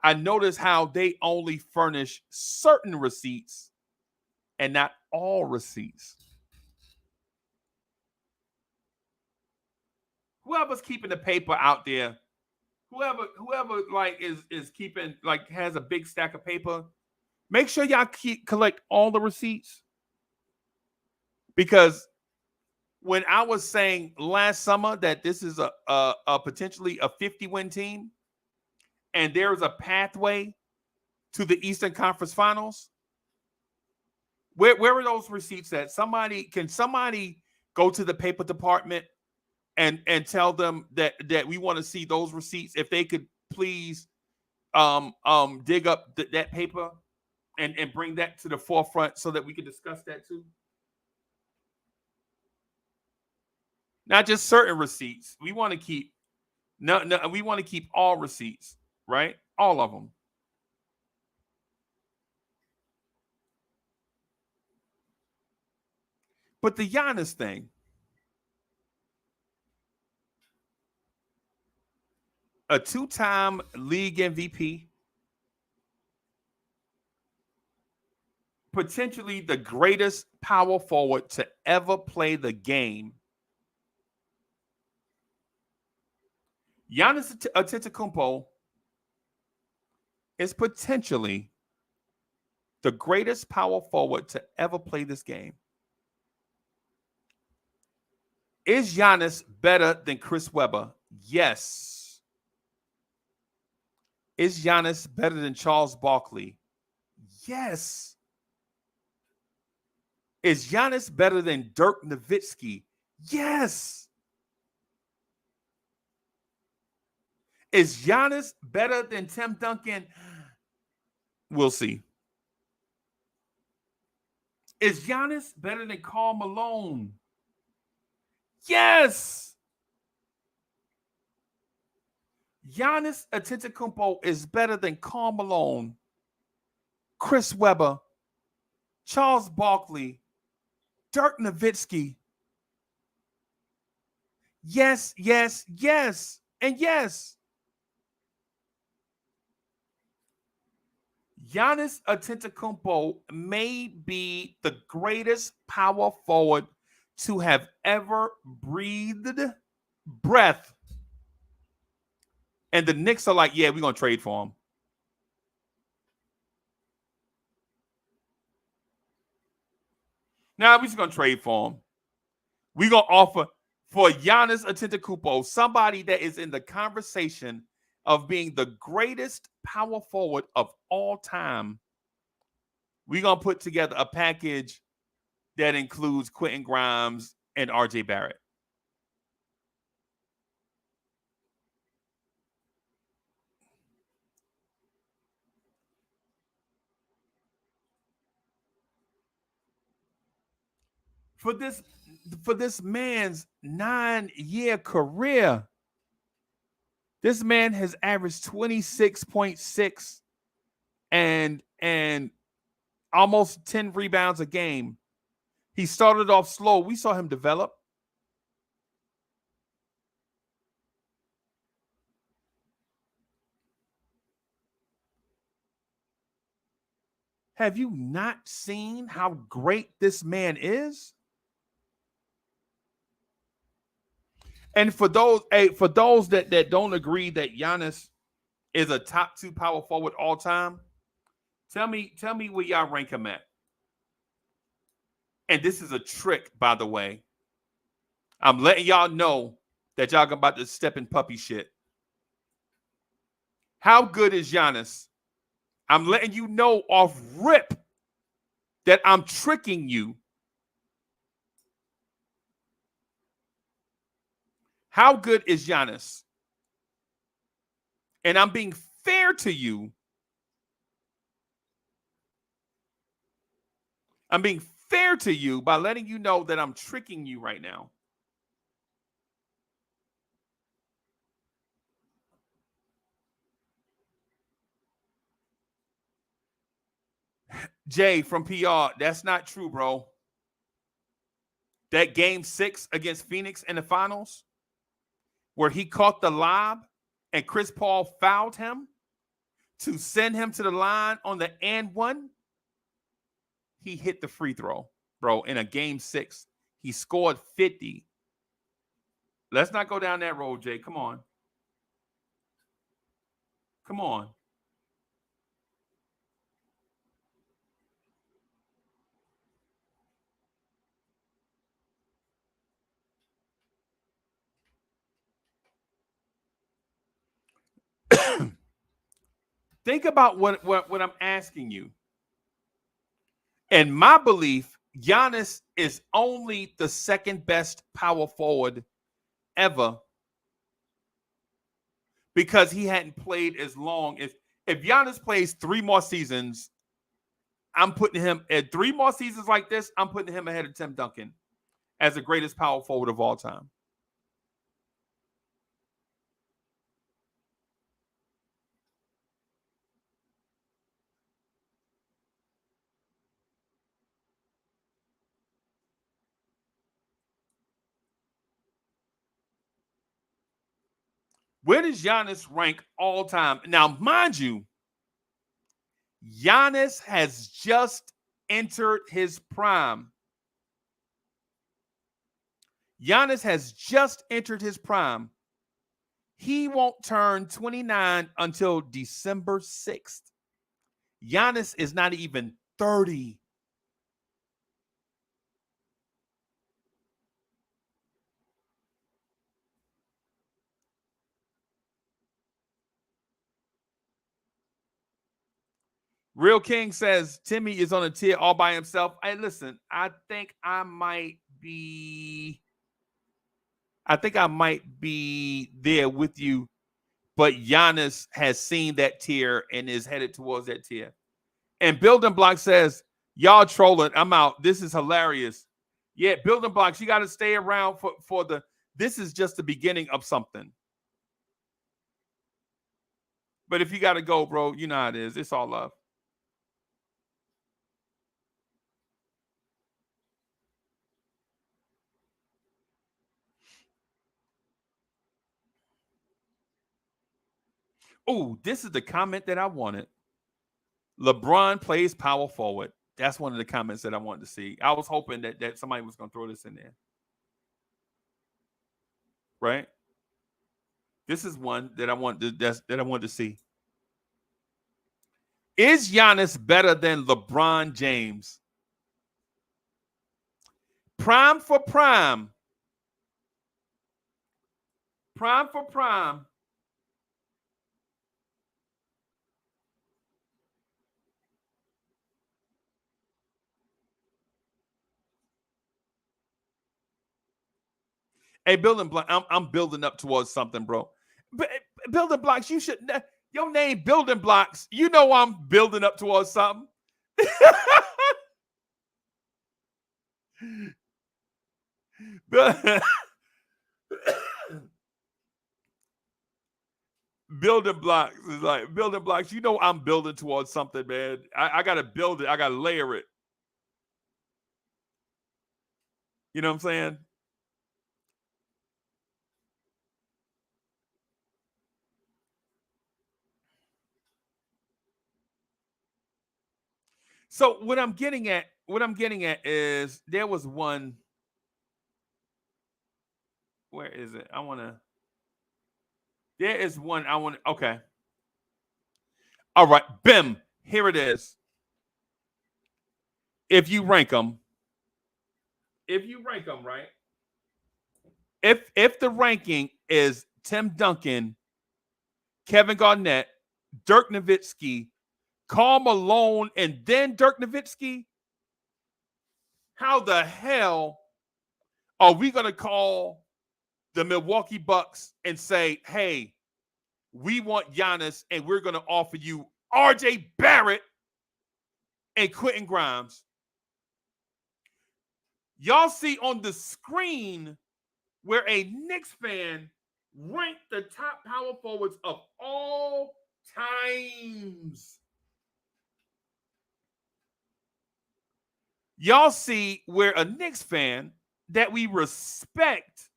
I noticed how they only furnish certain receipts and not all receipts. Whoever's keeping the paper out there, whoever like is keeping like has a big stack of paper, make sure y'all collect all the receipts. Because when I was saying last summer that this is a potentially a 50-win team, and there is a pathway to the Eastern Conference Finals, where are those receipts at? Can somebody go to the paper department and tell them that we want to see those receipts? If they could please dig up that paper and bring that to the forefront so that we can discuss that too. Not just certain receipts. We want to keep we want to keep all receipts, right? All of them. But the Giannis thing, a 2-time league MVP, potentially the greatest power forward to ever play the game. Giannis Antetokounmpo is potentially the greatest power forward to ever play this game. Is Giannis better than Chris Webber? Yes. Is Giannis better than Charles Barkley? Yes. Is Giannis better than Dirk Nowitzki? Yes. Is Giannis better than Tim Duncan? We'll see. Is Giannis better than Karl Malone? Yes. Giannis Antetokounmpo is better than Karl Malone, Chris Webber, Charles Barkley, Dirk Nowitzki. Yes, yes, yes, and yes. Giannis Antetokounmpo may be the greatest power forward to have ever breathed breath. And the Knicks are like, yeah, we're going to trade for him. Now, we're just going to trade for him. We're going to offer for Giannis Antetokounmpo, somebody that is in the conversation of being the greatest power forward of all time. We're going to put together a package that includes Quentin Grimes and RJ Barrett. For this man's 9-year career, this man has averaged 26.6 and almost 10 rebounds a game. He started off slow. We saw him develop. Have you not seen how great this man is? And for those that don't agree that Giannis is a top 2 power forward all time, tell me where y'all rank him at. And this is a trick, by the way. I'm letting y'all know that y'all about to step in puppy shit. How good is Giannis? I'm letting you know off rip that I'm tricking you. How good is Giannis? And I'm being fair to you. I'm being fair to you by letting you know that I'm tricking you right now. Jay from PR, that's not true, bro. That game 6 against Phoenix in the finals, where he caught the lob and Chris Paul fouled him to send him to the line on the and 1, he hit the free throw, bro, in a game 6. He scored 50. Let's not go down that road, Jay. Come on. Come on. Think about what I'm asking you. In my belief, Giannis is only the second best power forward ever because he hadn't played as long. If Giannis plays 3 more seasons, I'm putting him at 3 more seasons like this, I'm putting him ahead of Tim Duncan as the greatest power forward of all time. Where does Giannis rank all time? Now, mind you, Giannis has just entered his prime. Giannis has just entered his prime. He won't turn 29 until December 6th. Giannis is not even 30. Real King says Timmy is on a tier all by himself. Hey, listen, I think I might be there with you, but Giannis has seen that tier and is headed towards that tier. And Building Block says, y'all trolling. I'm out. This is hilarious. Yeah, Building Blocks, you got to stay around for the, this is just the beginning of something. But if you got to go, bro, you know how it is. It's all love. Oh, this is the comment that I wanted. LeBron plays power forward. That's one of the comments that I wanted to see. I was hoping that somebody was going to throw this in there. Right? This is one that I wanted to see. Is Giannis better than LeBron James? Prime for prime. Prime for prime. Hey, building block. I'm building up towards something, bro. But building blocks, you should. Your name, building blocks. You know I'm building up towards something. Building blocks is like building blocks. You know I'm building towards something, man. I gotta build it. I gotta layer it. You know what I'm saying? So what I'm getting at is there was one. Where is it? There is one I want. Okay. All right. Bim. Here it is. If you rank them, right? If the ranking is Tim Duncan, Kevin Garnett, Dirk Nowitzki, Karl Malone, and then Dirk Nowitzki, how the hell are we going to call the Milwaukee Bucks and say, hey, we want Giannis and we're going to offer you RJ Barrett and Quentin Grimes? Y'all see on the screen where a Knicks fan ranked the top power forwards of all times. Y'all see where a Knicks fan that we respect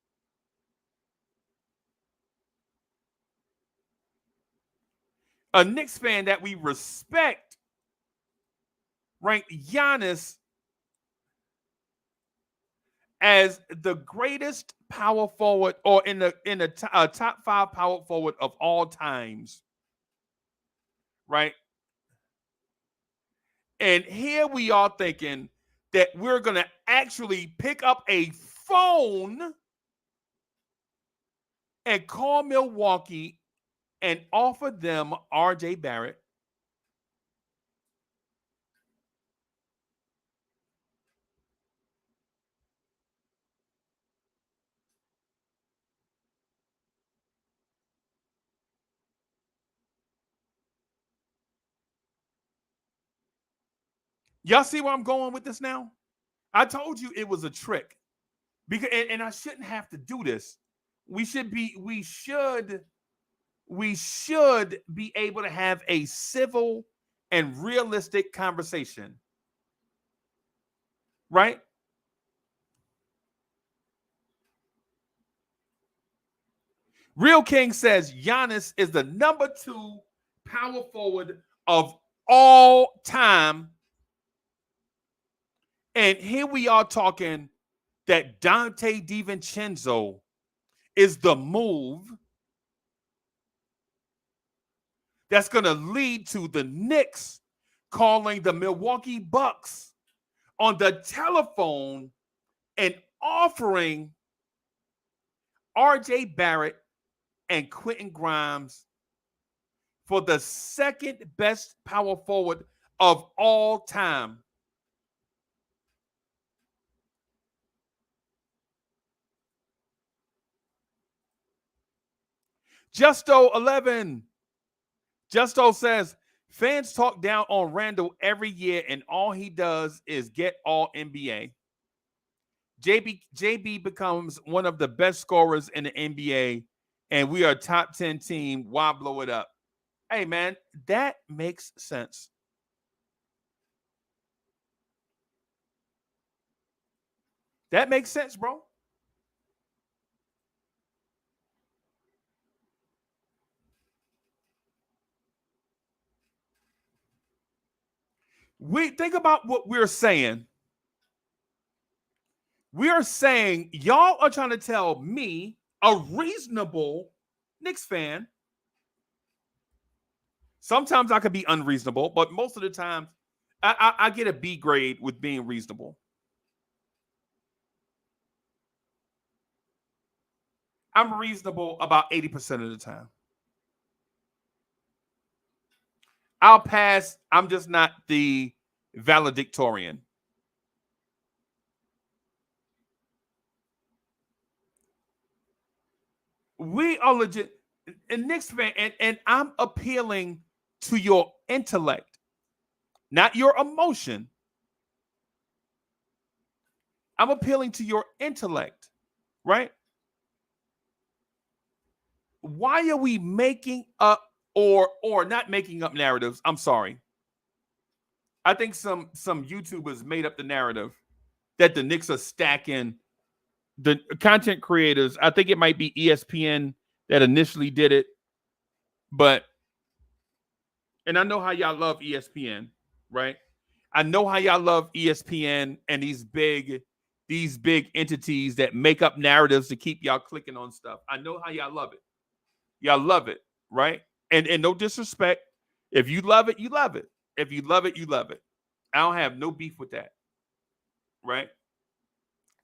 ranked Giannis as the greatest power forward, or in the top 5 power forward of all times, right? And here we are thinking that we're going to actually pick up a phone and call Milwaukee and offer them RJ Barrett. Y'all see where I'm going with this now? I told you it was a trick. Because and I shouldn't have to do this. We should be able to have a civil and realistic conversation. Right? Real King says Giannis is the number 2 power forward of all time. And here we are talking that Dante DiVincenzo is the move that's going to lead to the Knicks calling the Milwaukee Bucks on the telephone and offering RJ Barrett and Quentin Grimes for the second best power forward of all time. Justo11. Justo says, fans talk down on Randall every year, and all he does is get all NBA. JB becomes one of the best scorers in the NBA, and we are a top 10 team. Why blow it up? Hey, man, that makes sense. That makes sense, bro. We think about what we're saying. We are saying y'all are trying to tell me, a reasonable Knicks fan. Sometimes I could be unreasonable, but most of the time I get a B grade with being reasonable. I'm reasonable about 80% of the time. I'll pass. I'm just not the valedictorian. We are legit. And Knicks fan, and I'm appealing to your intellect, not your emotion. I'm appealing to your intellect, right? Why are we making up or not making up narratives? I'm sorry. I think some YouTubers made up the narrative that the Knicks are stacking the content creators. I think it might be ESPN that initially did it, and I know how y'all love ESPN, right? I know how y'all love ESPN and these big entities that make up narratives to keep y'all clicking on stuff. I know how y'all love it. Y'all love it, right? And no disrespect. If you love it, you love it. If you love it, you love it. I don't have no beef with that, right?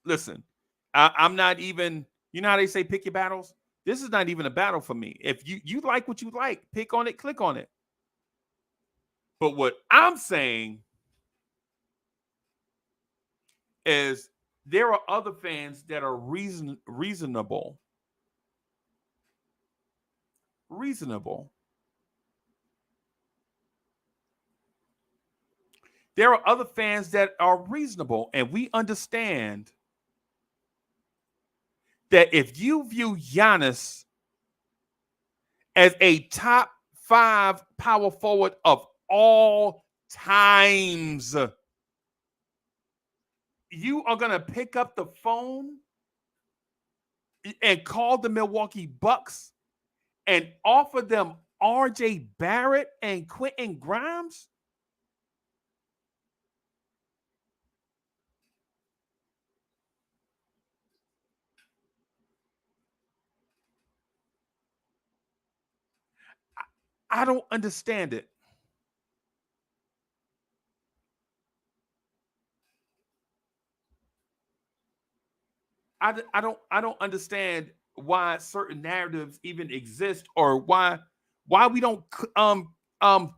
Listen, I'm not even, you know how they say pick your battles? This is not even a battle for me. If you like what you like, pick on it, click on it. But what I'm saying is there are other fans that are reasonable. There are other fans that are reasonable, and we understand that if you view Giannis as a top 5 power forward of all times, you are going to pick up the phone and call the Milwaukee Bucks and offer them RJ Barrett and Quentin Grimes? I don't understand it. I don't understand why certain narratives even exist, or why we don't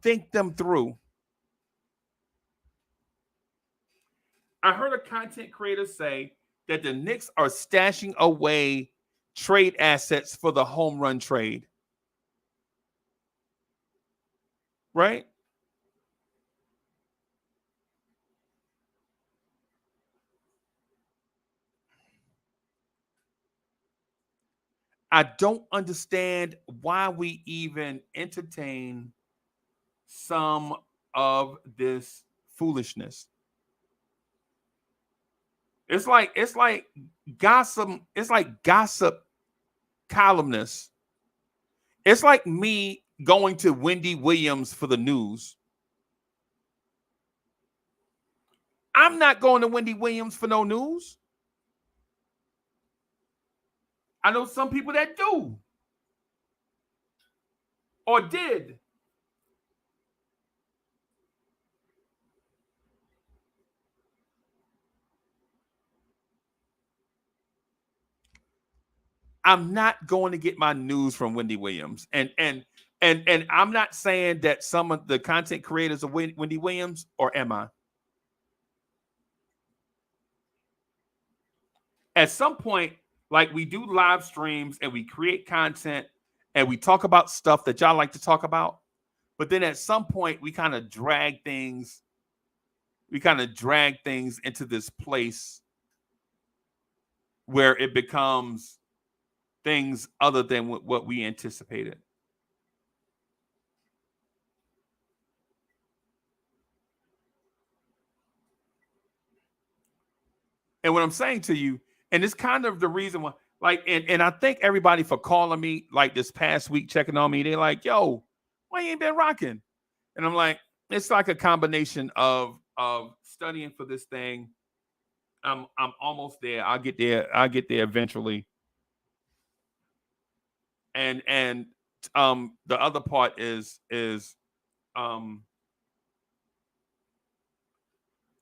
think them through. I heard a content creator say that the Knicks are stashing away trade assets for the home run trade. Right? I don't understand why we even entertain some of this foolishness. It's like gossip. It's like gossip columnists. It's like me going to Wendy Williams for the news. I'm not going to Wendy Williams for no news. I know some people that do or did. I'm not going to get my news from Wendy Williams. And I'm not saying that some of the content creators are Wendy Williams, or am I? At some point, like, we do live streams and we create content and we talk about stuff that y'all like to talk about. But then at some point, we kind of drag things into this place where it becomes things other than what we anticipated. And what I'm saying to you, and it's kind of the reason why, like, and I thank everybody for calling me like this past week, checking on me. They're like, yo, why you ain't been rocking? And I'm like, it's like a combination of studying for this thing. I'm almost there. I'll get there. I'll get there eventually. And the other part is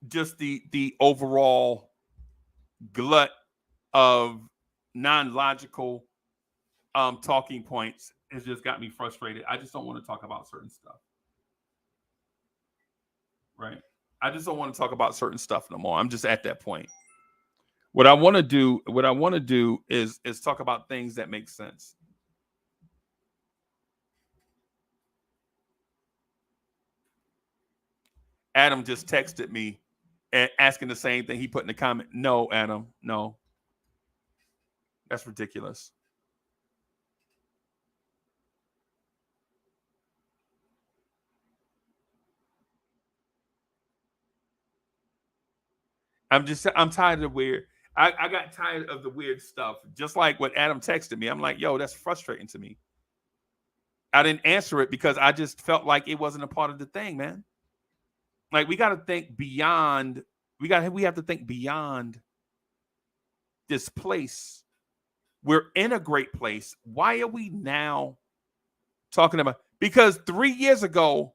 just the overall glut of non-logical talking points has just got me frustrated. I just don't want to talk about certain stuff. Right? I just don't want to talk about certain stuff no more. I'm just at that point. What I want to do is talk about things that make sense. Adam just texted me and asking the same thing. He put in the comment, no, Adam, no. That's ridiculous. I'm tired of the weird. I got tired of the weird stuff. Just like what Adam texted me. I'm like, yo, that's frustrating to me. I didn't answer it because I just felt like it wasn't a part of the thing, man. Like we got to think beyond. We have to think beyond this place. We're in a great place. Why are we now talking about? Because 3 years ago,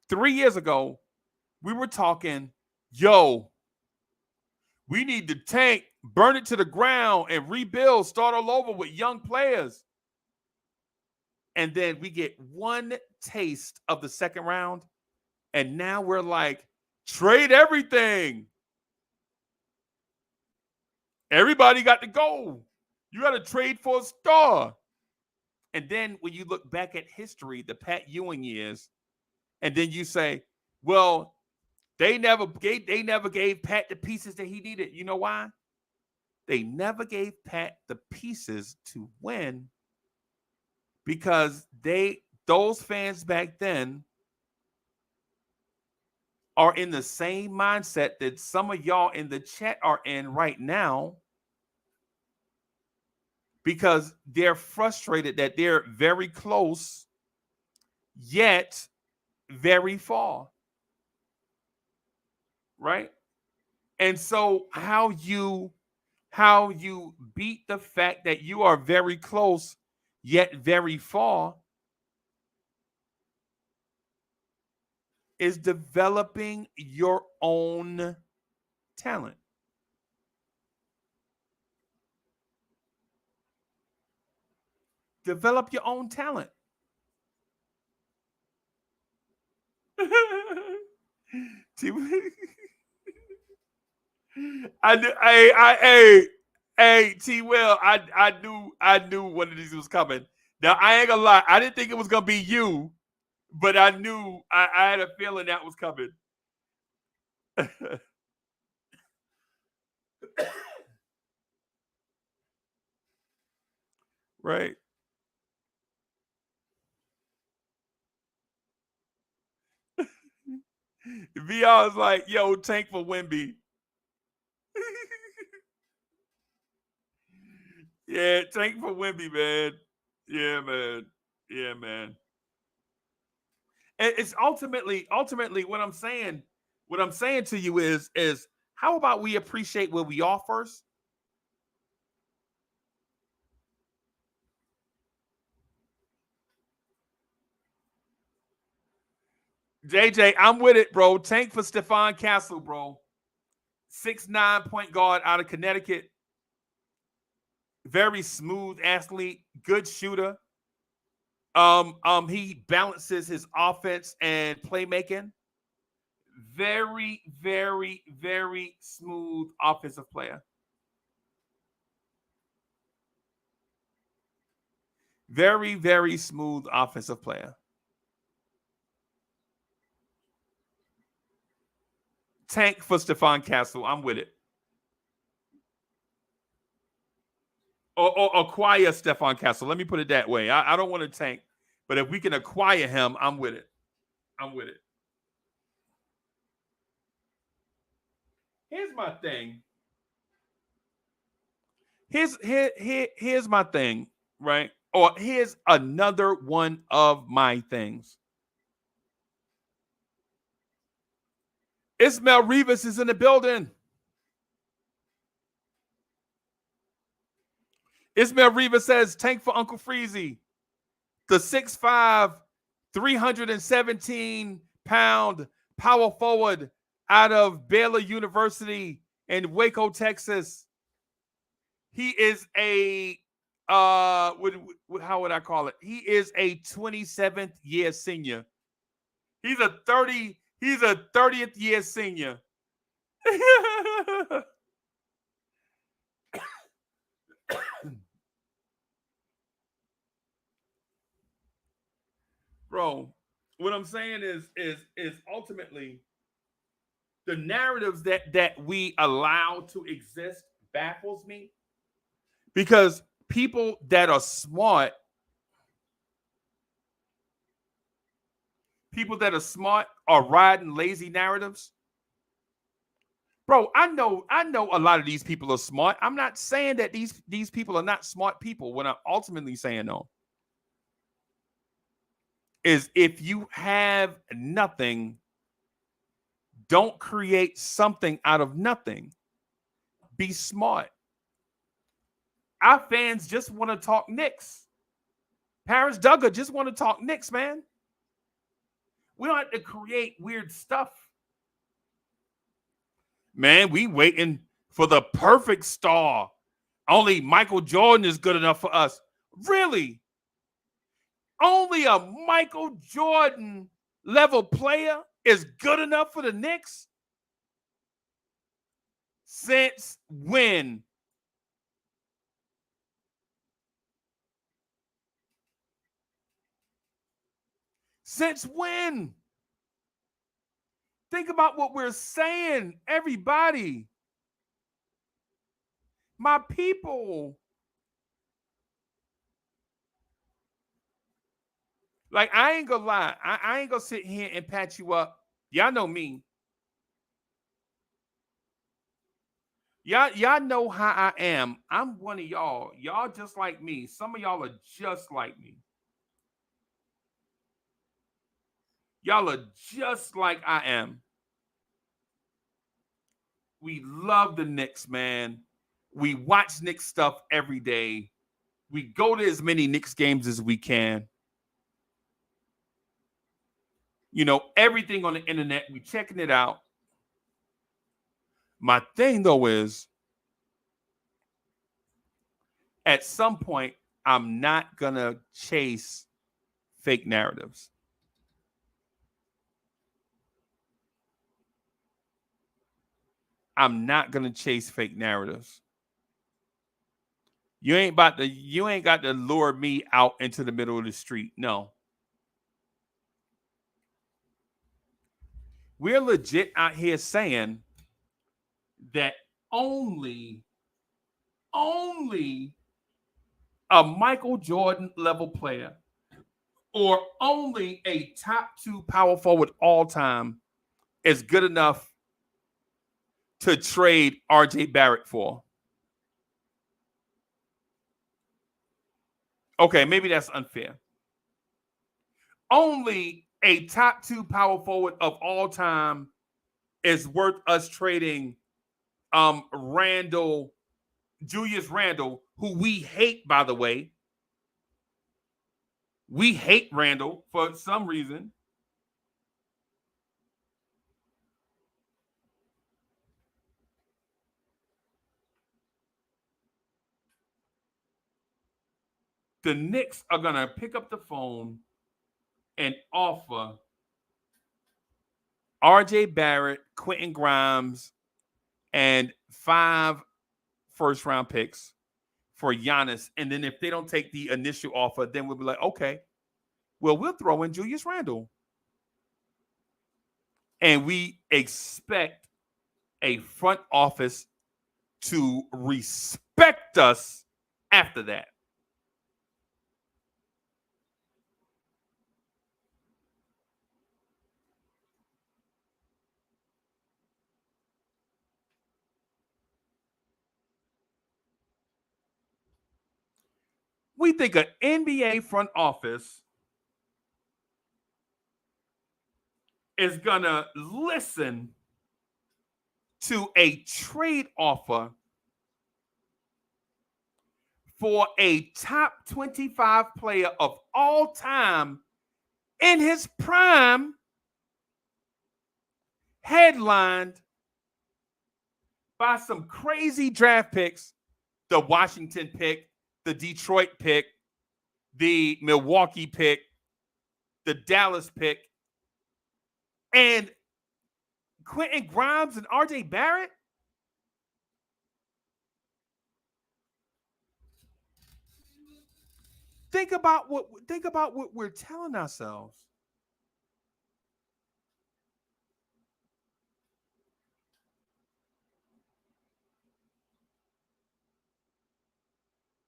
we were talking, yo, we need to tank, burn it to the ground, and rebuild, start all over with young players. And then we get one taste of the second round, and now we're like, trade everything. Everybody got to go. You got to trade for a star. And then when you look back at history, the Pat Ewing years, and then you say, well, they never gave Pat the pieces that he needed. You know why? They never gave Pat the pieces to win because those fans back then are in the same mindset that some of y'all in the chat are in right now, because they're frustrated that they're very close yet very far. Right? And so how you beat the fact that you are very close yet very far is developing your own talent. Develop your own talent. Hey, T. Will, I knew one of these was coming. Now I ain't gonna lie, I didn't think it was gonna be you, but I knew I had a feeling that was coming. Right. VR is like, yo, tank for Wemby. Yeah, tank for Wemby, man. Yeah, man. Yeah, man. And it's ultimately what I'm saying to you is how about we appreciate where we are first? JJ, I'm with it, bro. Tank for Stephon Castle, bro. 6'9" point guard out of Connecticut. Very smooth athlete, good shooter. He balances his offense and playmaking. Very, very, very smooth offensive player. Very, very smooth offensive player. Tank for Stephon Castle. I'm with it. Or acquire Stephon Castle. Let me put it that way. I don't want to tank, but if we can acquire him, I'm with it. I'm with it. Here's my thing. Here's my thing, right? Or here's another one of my things. Ismail Rivas is in the building. Ismail Rivas says, tank for Uncle Freezie. The 6'5", 317-pound power forward out of Baylor University in Waco, Texas. He is a how would I call it? He is a 27th year senior. He's a 30th year senior. Bro, what I'm saying is ultimately the narratives that we allow to exist baffles me, because people that are smart, are riding lazy narratives. Bro, I know a lot of these people are smart. I'm not saying that these people are not smart people. What I'm ultimately saying, though, is if you have nothing, don't create something out of nothing. Be smart. Our fans just want to talk Knicks. Paris Duggar just want to talk Knicks, man. We don't have to create weird stuff. Man, we waiting for the perfect star. Only Michael Jordan is good enough for us. Really? Only a Michael Jordan level player is good enough for the Knicks? Since when? Since when? Think about what we're saying, everybody. My people. Like, I ain't gonna lie. I ain't gonna sit here and pat you up. Y'all know me. Y'all know how I am. I'm one of y'all. Y'all just like me. Some of y'all are just like me. Y'all are just like I am. We love the Knicks, man. We watch Knicks stuff every day. We go to as many Knicks games as we can. You know, everything on the internet, we checking it out. My thing, though, is at some point, I'm not going to chase fake narratives. I'm not going to chase fake narratives. You ain't got to lure me out into the middle of the street. No. We're legit out here saying that only a Michael Jordan level player or only a top 2 power forward all time is good enough to trade RJ Barrett for. Okay, maybe that's unfair. Only a top 2 power forward of all time is worth us trading Julius Randle, who we hate, by the way. We hate Randle for some reason. The Knicks are going to pick up the phone and offer RJ Barrett, Quentin Grimes, and 5 first-round picks for Giannis. And then if they don't take the initial offer, then we'll be like, okay, well, we'll throw in Julius Randle. And we expect a front office to respect us after that. We think an NBA front office is going to listen to a trade offer for a top 25 player of all time in his prime, headlined by some crazy draft picks, the Washington pick, the Detroit pick, the Milwaukee pick, the Dallas pick, and Quentin Grimes and RJ Barrett? Think about what we're telling ourselves.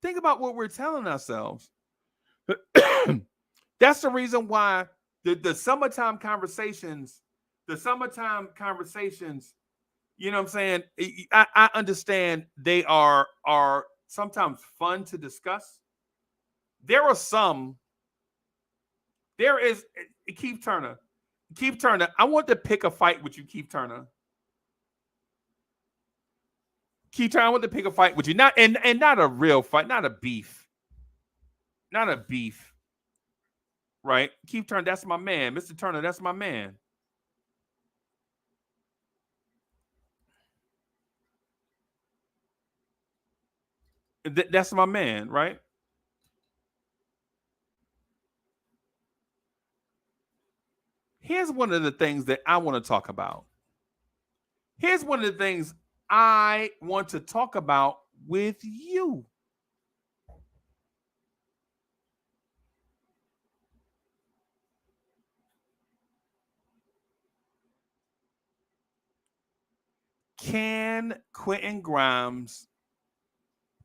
Think about what we're telling ourselves. That's the reason why the summertime conversations, you know what I'm saying? I understand they are sometimes fun to discuss. There is Keith Turner. I want to pick a fight with you, Keith Turner. I want to pick a fight with you. Not a real fight, not a beef. Right? Keith Turner, that's my man. Mr. Turner, that's my man. That's my man, right? Here's one of the things that I want to talk about. Here's one of the things I want to talk about with you. Can Quentin Grimes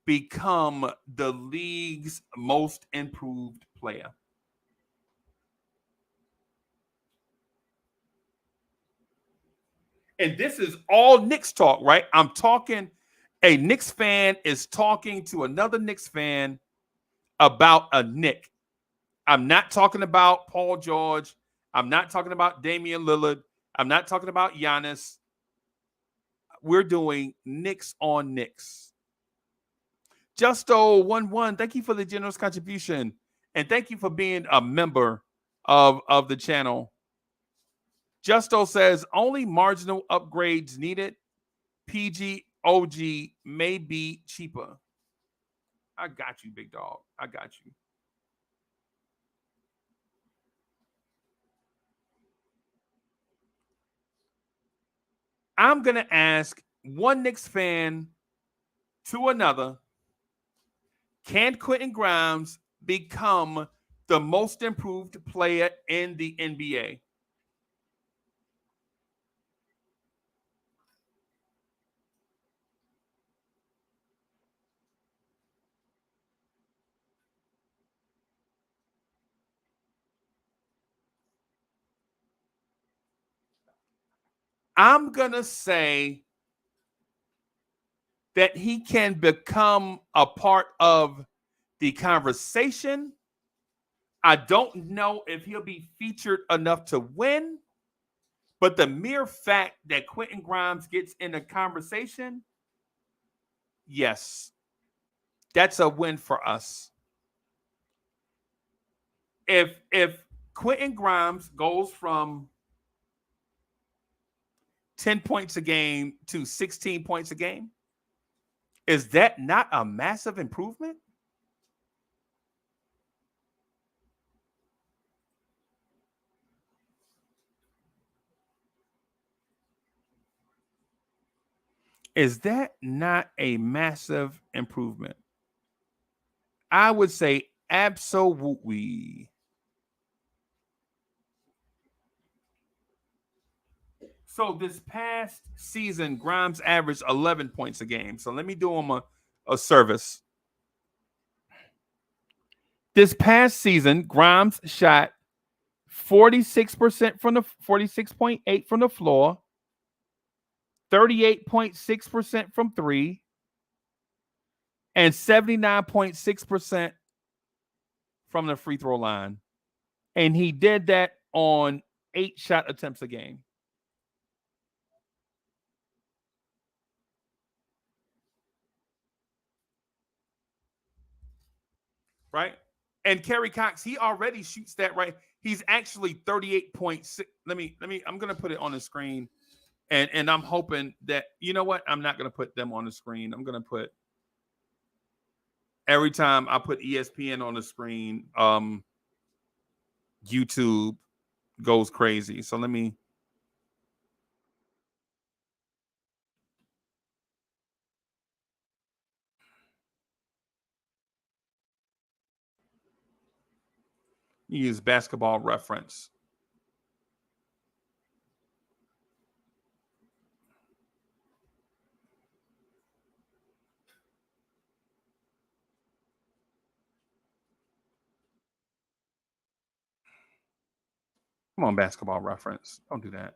become the league's most improved player? And this is all Knicks talk, right? I'm talking, a Knicks fan is talking to another Knicks fan about a Knick. I'm not talking about Paul George. I'm not talking about Damian Lillard. I'm not talking about Giannis. We're doing Knicks on Knicks. Justo11, thank you for the generous contribution. And thank you for being a member of the channel. Justo says, only marginal upgrades needed. PG OG may be cheaper. I got you, big dog. I got you. I'm going to ask one Knicks fan to another, can Quentin Grimes become the most improved player in the NBA? I'm going to say that he can become a part of the conversation. I don't know if he'll be featured enough to win, but the mere fact that Quentin Grimes gets in the conversation, yes, that's a win for us. If Quentin Grimes goes from 10 points a game to 16 points a game, is that not a massive improvement? Is that not a massive improvement? I would say absolutely. So this past season, Grimes averaged 11 points a game. So let me do him a service. This past season, Grimes shot 46% from the 46.8 from the floor, 38.6% from three, and 79.6% from the free throw line. And he did that on 8 shot attempts a game. right? And Kerry Cox, he already shoots that right. He's actually 38.6. I'm gonna put it on the screen. And I'm hoping that, you know what? I'm not gonna put them on the screen. I'm gonna put every time I put ESPN on the screen, YouTube goes crazy. So let me use Basketball Reference. Come on, Basketball Reference. Don't do that.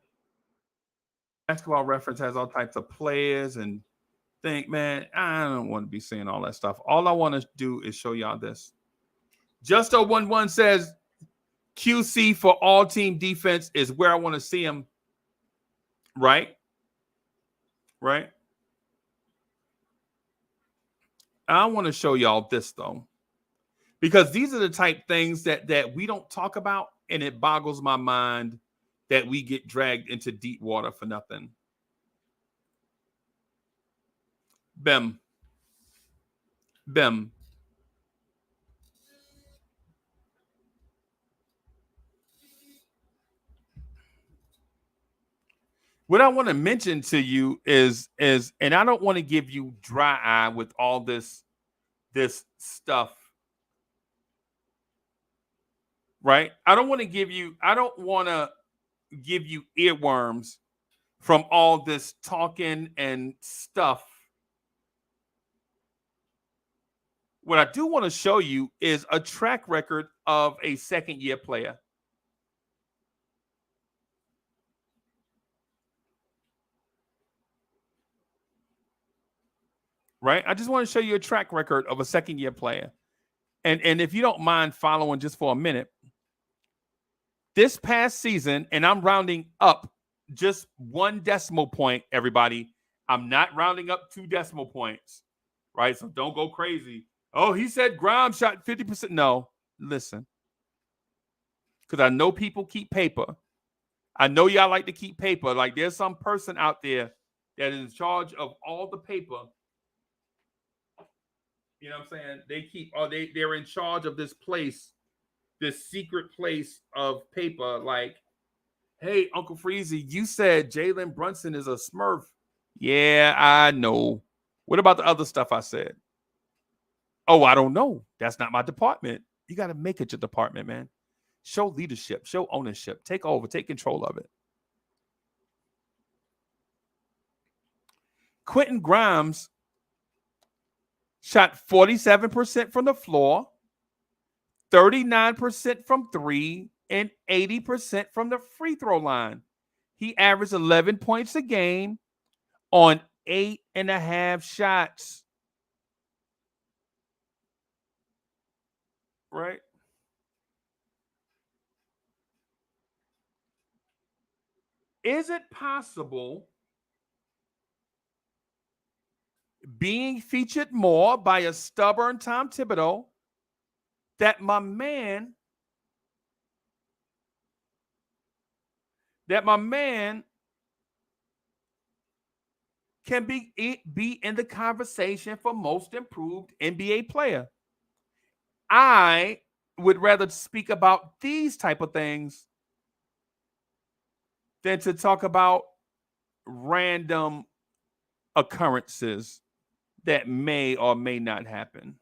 Basketball Reference has all types of players and think, man, I don't want to be seeing all that stuff. All I want to do is show y'all this. Justo11 says QC for all team defense is where I want to see him. Right? Right? I want to show y'all this though. Because these are the type things that we don't talk about, and it boggles my mind that we get dragged into deep water for nothing. Bim. What I want to mention to you is, and I don't want to give you dry eye with all this stuff, right? I don't want to give you earworms from all this talking and stuff. What I do want to show you is a track record of a second-year player. Right? I just want to show you a track record of a second-year player. And if you don't mind following just for a minute, this past season, and I'm rounding up just 1 decimal point, everybody. I'm not rounding up 2 decimal points, right? So don't go crazy. Oh, he said Grimes shot 50%. No, listen. Because I know people keep paper. I know y'all like to keep paper. Like there's some person out there that is in charge of all the paper. You know what I'm saying? They're in charge of this place, this secret place of paper. Like, hey, Uncle Freezie, you said Jalen Brunson is a Smurf. Yeah, I know. What about the other stuff I said? Oh, I don't know. That's not my department. You got to make it your department, man. Show leadership, show ownership, take over, take control of it. Quentin Grimes shot 47% from the floor, 39% from 3, and 80% from the free throw line. He averaged 11 points a game on 8.5 shots. Right? Is it possible being featured more by a stubborn Tom Thibodeau that my man can be in the conversation for most improved NBA player? I would rather speak about these type of things than to talk about random occurrences that may or may not happen.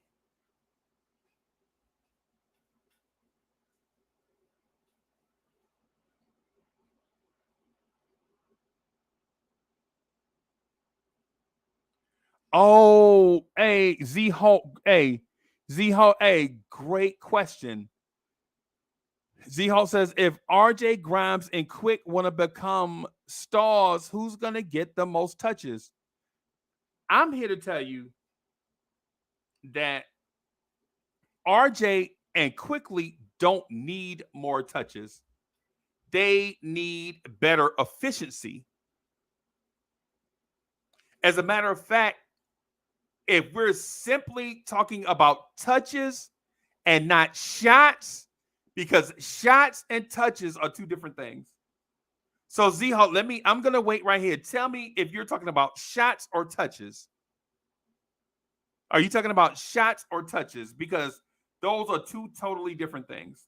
Oh, hey, Z-Ho, hey, great question. Z-Ho says, if RJ Grimes and Quick want to become stars, who's going to get the most touches? I'm here to tell you that RJ and Quickly don't need more touches. They need better efficiency. As a matter of fact, if we're simply talking about touches and not shots, because shots and touches are two different things. So Z-Ho, I'm gonna wait right here. Tell me if you're talking about shots or touches. Are you talking about shots or touches? Because those are two totally different things.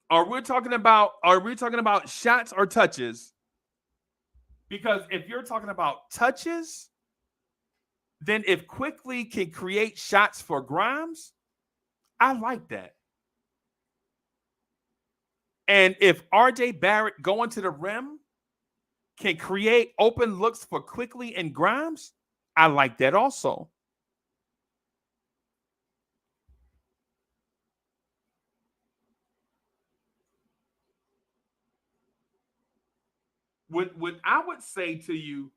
Are we talking about shots or touches? Because if you're talking about touches, then if Quickly can create shots for Grimes, I like that. And if RJ Barrett going to the rim can create open looks for Quickly and Grimes, I like that also. What I would say to you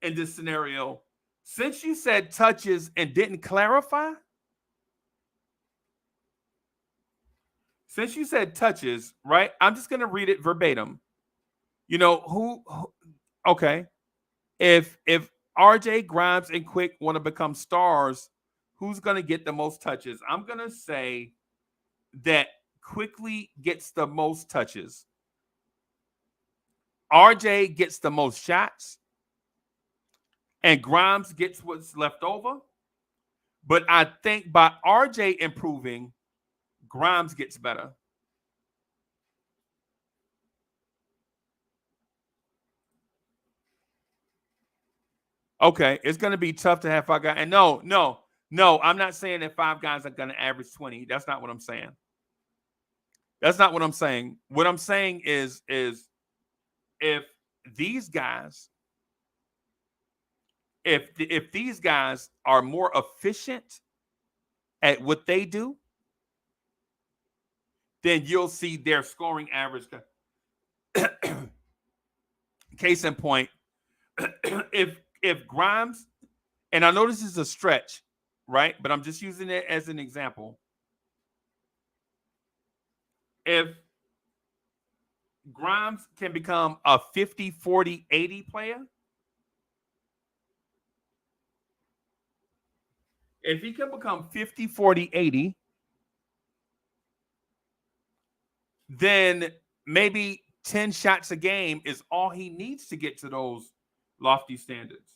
in this scenario, since you said touches and didn't clarify, since you said touches, right? I'm just going to read it verbatim. You know, who okay. If RJ, Grimes, and Quick want to become stars, who's going to get the most touches? I'm going to say that Quickly gets the most touches. RJ gets the most shots, and Grimes gets what's left over. But I think by RJ improving, Grimes gets better. Okay, it's going to be tough to have 5 guys. And no, I'm not saying that 5 guys are going to average 20. That's not what I'm saying. That's not what I'm saying. What I'm saying is if these guys, if these guys are more efficient at what they do, then you'll see their scoring average. Case in point, if Grimes, and I know this is a stretch, right? But I'm just using it as an example. If Grimes can become a 50, 40, 80 player, if he can become 50, 40, 80, then maybe 10 shots a game is all he needs to get to those lofty standards.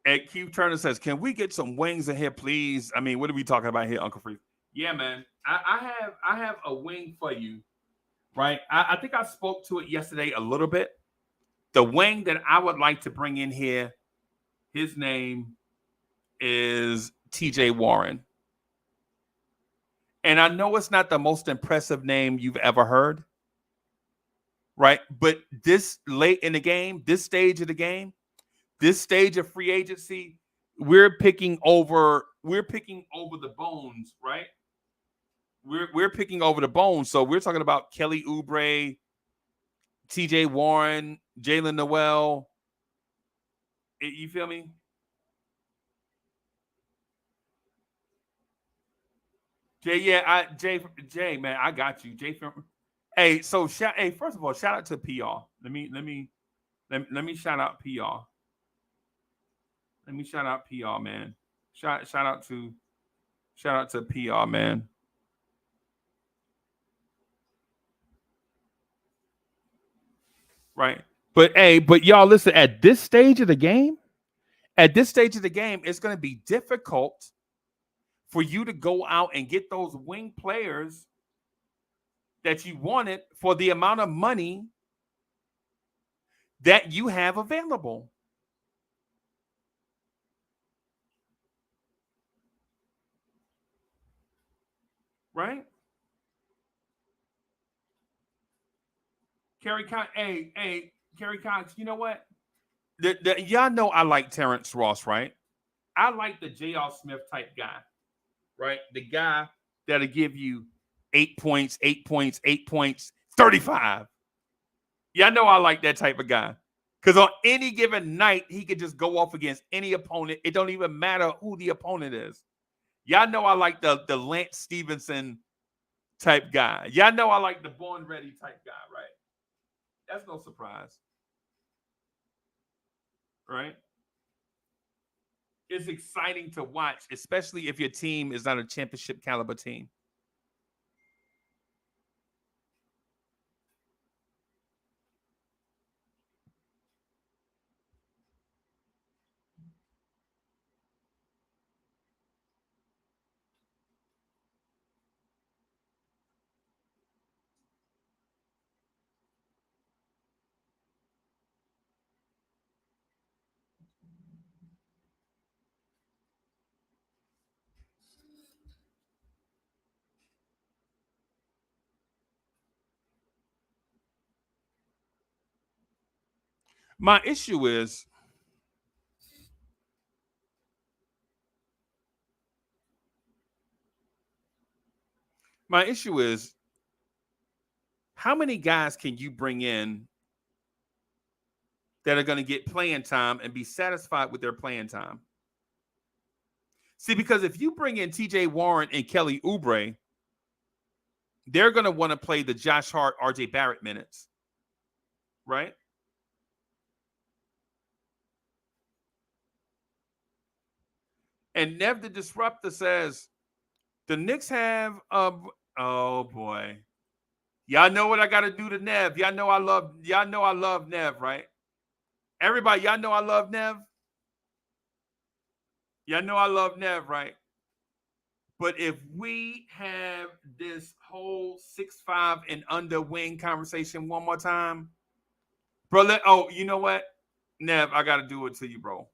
And Q Turner says, "Can we get some wings in here, please?" I mean, what are we talking about here, Uncle Freezie? Yeah, man. I have a wing for you, right? I think I spoke to it yesterday a little bit. The wing that I would like to bring in here, his name is TJ Warren. And I know it's not the most impressive name you've ever heard, right? But this late in the game, this stage of the game, this stage of free agency, we're picking over the bones, right? We're picking over the bones. So we're talking about Kelly Oubre, TJ Warren, Jalen Noel. You feel me? Jay, man, I got you. Hey, so first of all, shout out to PR. Let me shout out PR. Let me shout out PR, man. Shout out to PR, man. Right. But y'all listen, at this stage of the game, it's going to be difficult for you to go out and get those wing players that you wanted for the amount of money that you have available. right? Kerry Cox, hey, Kerry Cox, you know what? Y'all know I like Terrence Ross, right? I like the J.R. Smith type guy, right? The guy that'll give you 8 points, 8 points, 8 points, 35. Y'all know I like that type of guy. Because on any given night, he could just go off against any opponent. It don't even matter who the opponent is. Y'all know I like the Lance Stevenson type guy. Y'all know I like the Born Ready type guy, right? That's no surprise. Right? It's exciting to watch, especially if your team is not a championship caliber team. My issue is how many guys can you bring in that are going to get playing time and be satisfied with their playing time? See, because if you bring in TJ Warren and Kelly Oubre, they're going to want to play the Josh Hart, RJ Barrett minutes, right? And Nev the Disruptor says, the Knicks have, oh boy. Y'all know what I got to do to Nev. Y'all know I love Nev, right? Everybody, y'all know I love Nev. Y'all know I love Nev, right? But if we have this whole 6'5" and under wing conversation one more time, bro, you know what? Nev, I got to do it to you, bro.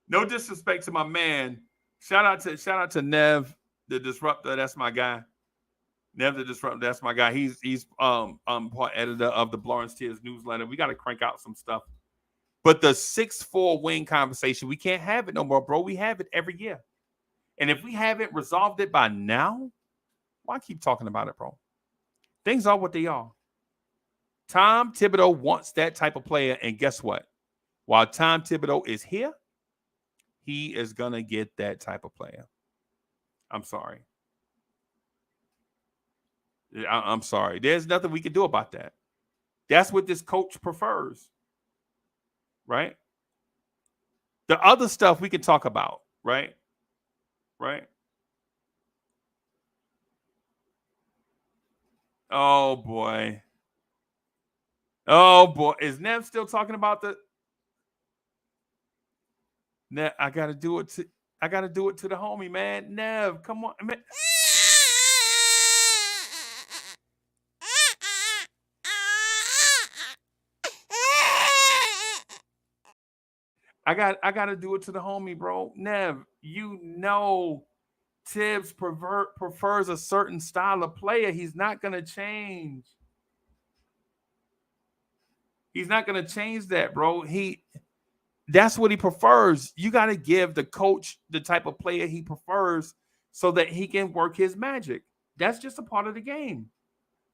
No disrespect to my man. Shout out to Nev the Disruptor. That's my guy. Nev the Disruptor. That's my guy. He's part editor of the Blorange Tears newsletter. We got to crank out some stuff. But the 6'4" wing conversation, we can't have it no more, bro. We have it every year. And if we haven't resolved it by now, why keep talking about it, bro? Things are what they are. Tom Thibodeau wants that type of player. And guess what? While Tom Thibodeau is here, he is going to get that type of player. I'm sorry. I'm sorry. There's nothing we can do about that. That's what this coach prefers. Right? The other stuff we can talk about. Right? Right? Oh, boy. Oh, boy. Is Nev still talking about the... Nev, I got to do it to the homie, man. Nev, come on. Man. I got to do it to the homie, bro. Nev, you know Tibbs prefers a certain style of player. He's not going to change. He's not going to change that, bro. That's what he prefers. You got to give the coach the type of player he prefers so that he can work his magic. That's just a part of the game.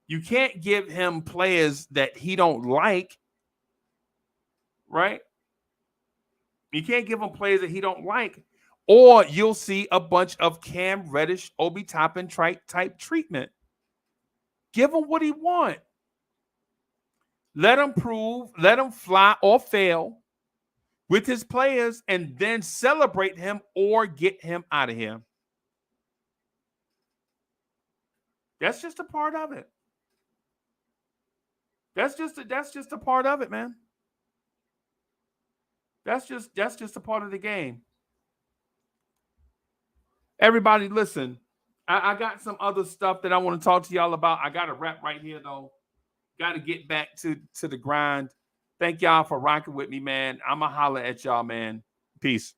You can't give him players that he don't like, right? You can't give him players that he don't like, or you'll see a bunch of Cam Reddish, Obi Toppin type treatment. Give him what he wants. Let him prove, let him fly or fail with his players, and then celebrate him or get him out of here. That's just a part of it. That's just a part of it, man. That's just a part of the game. Everybody, listen. I got some other stuff that I want to talk to y'all about. I got a wrap right here, though. Got to get back to the grind. Thank y'all for rocking with me, man. I'ma holler at y'all, man. Peace.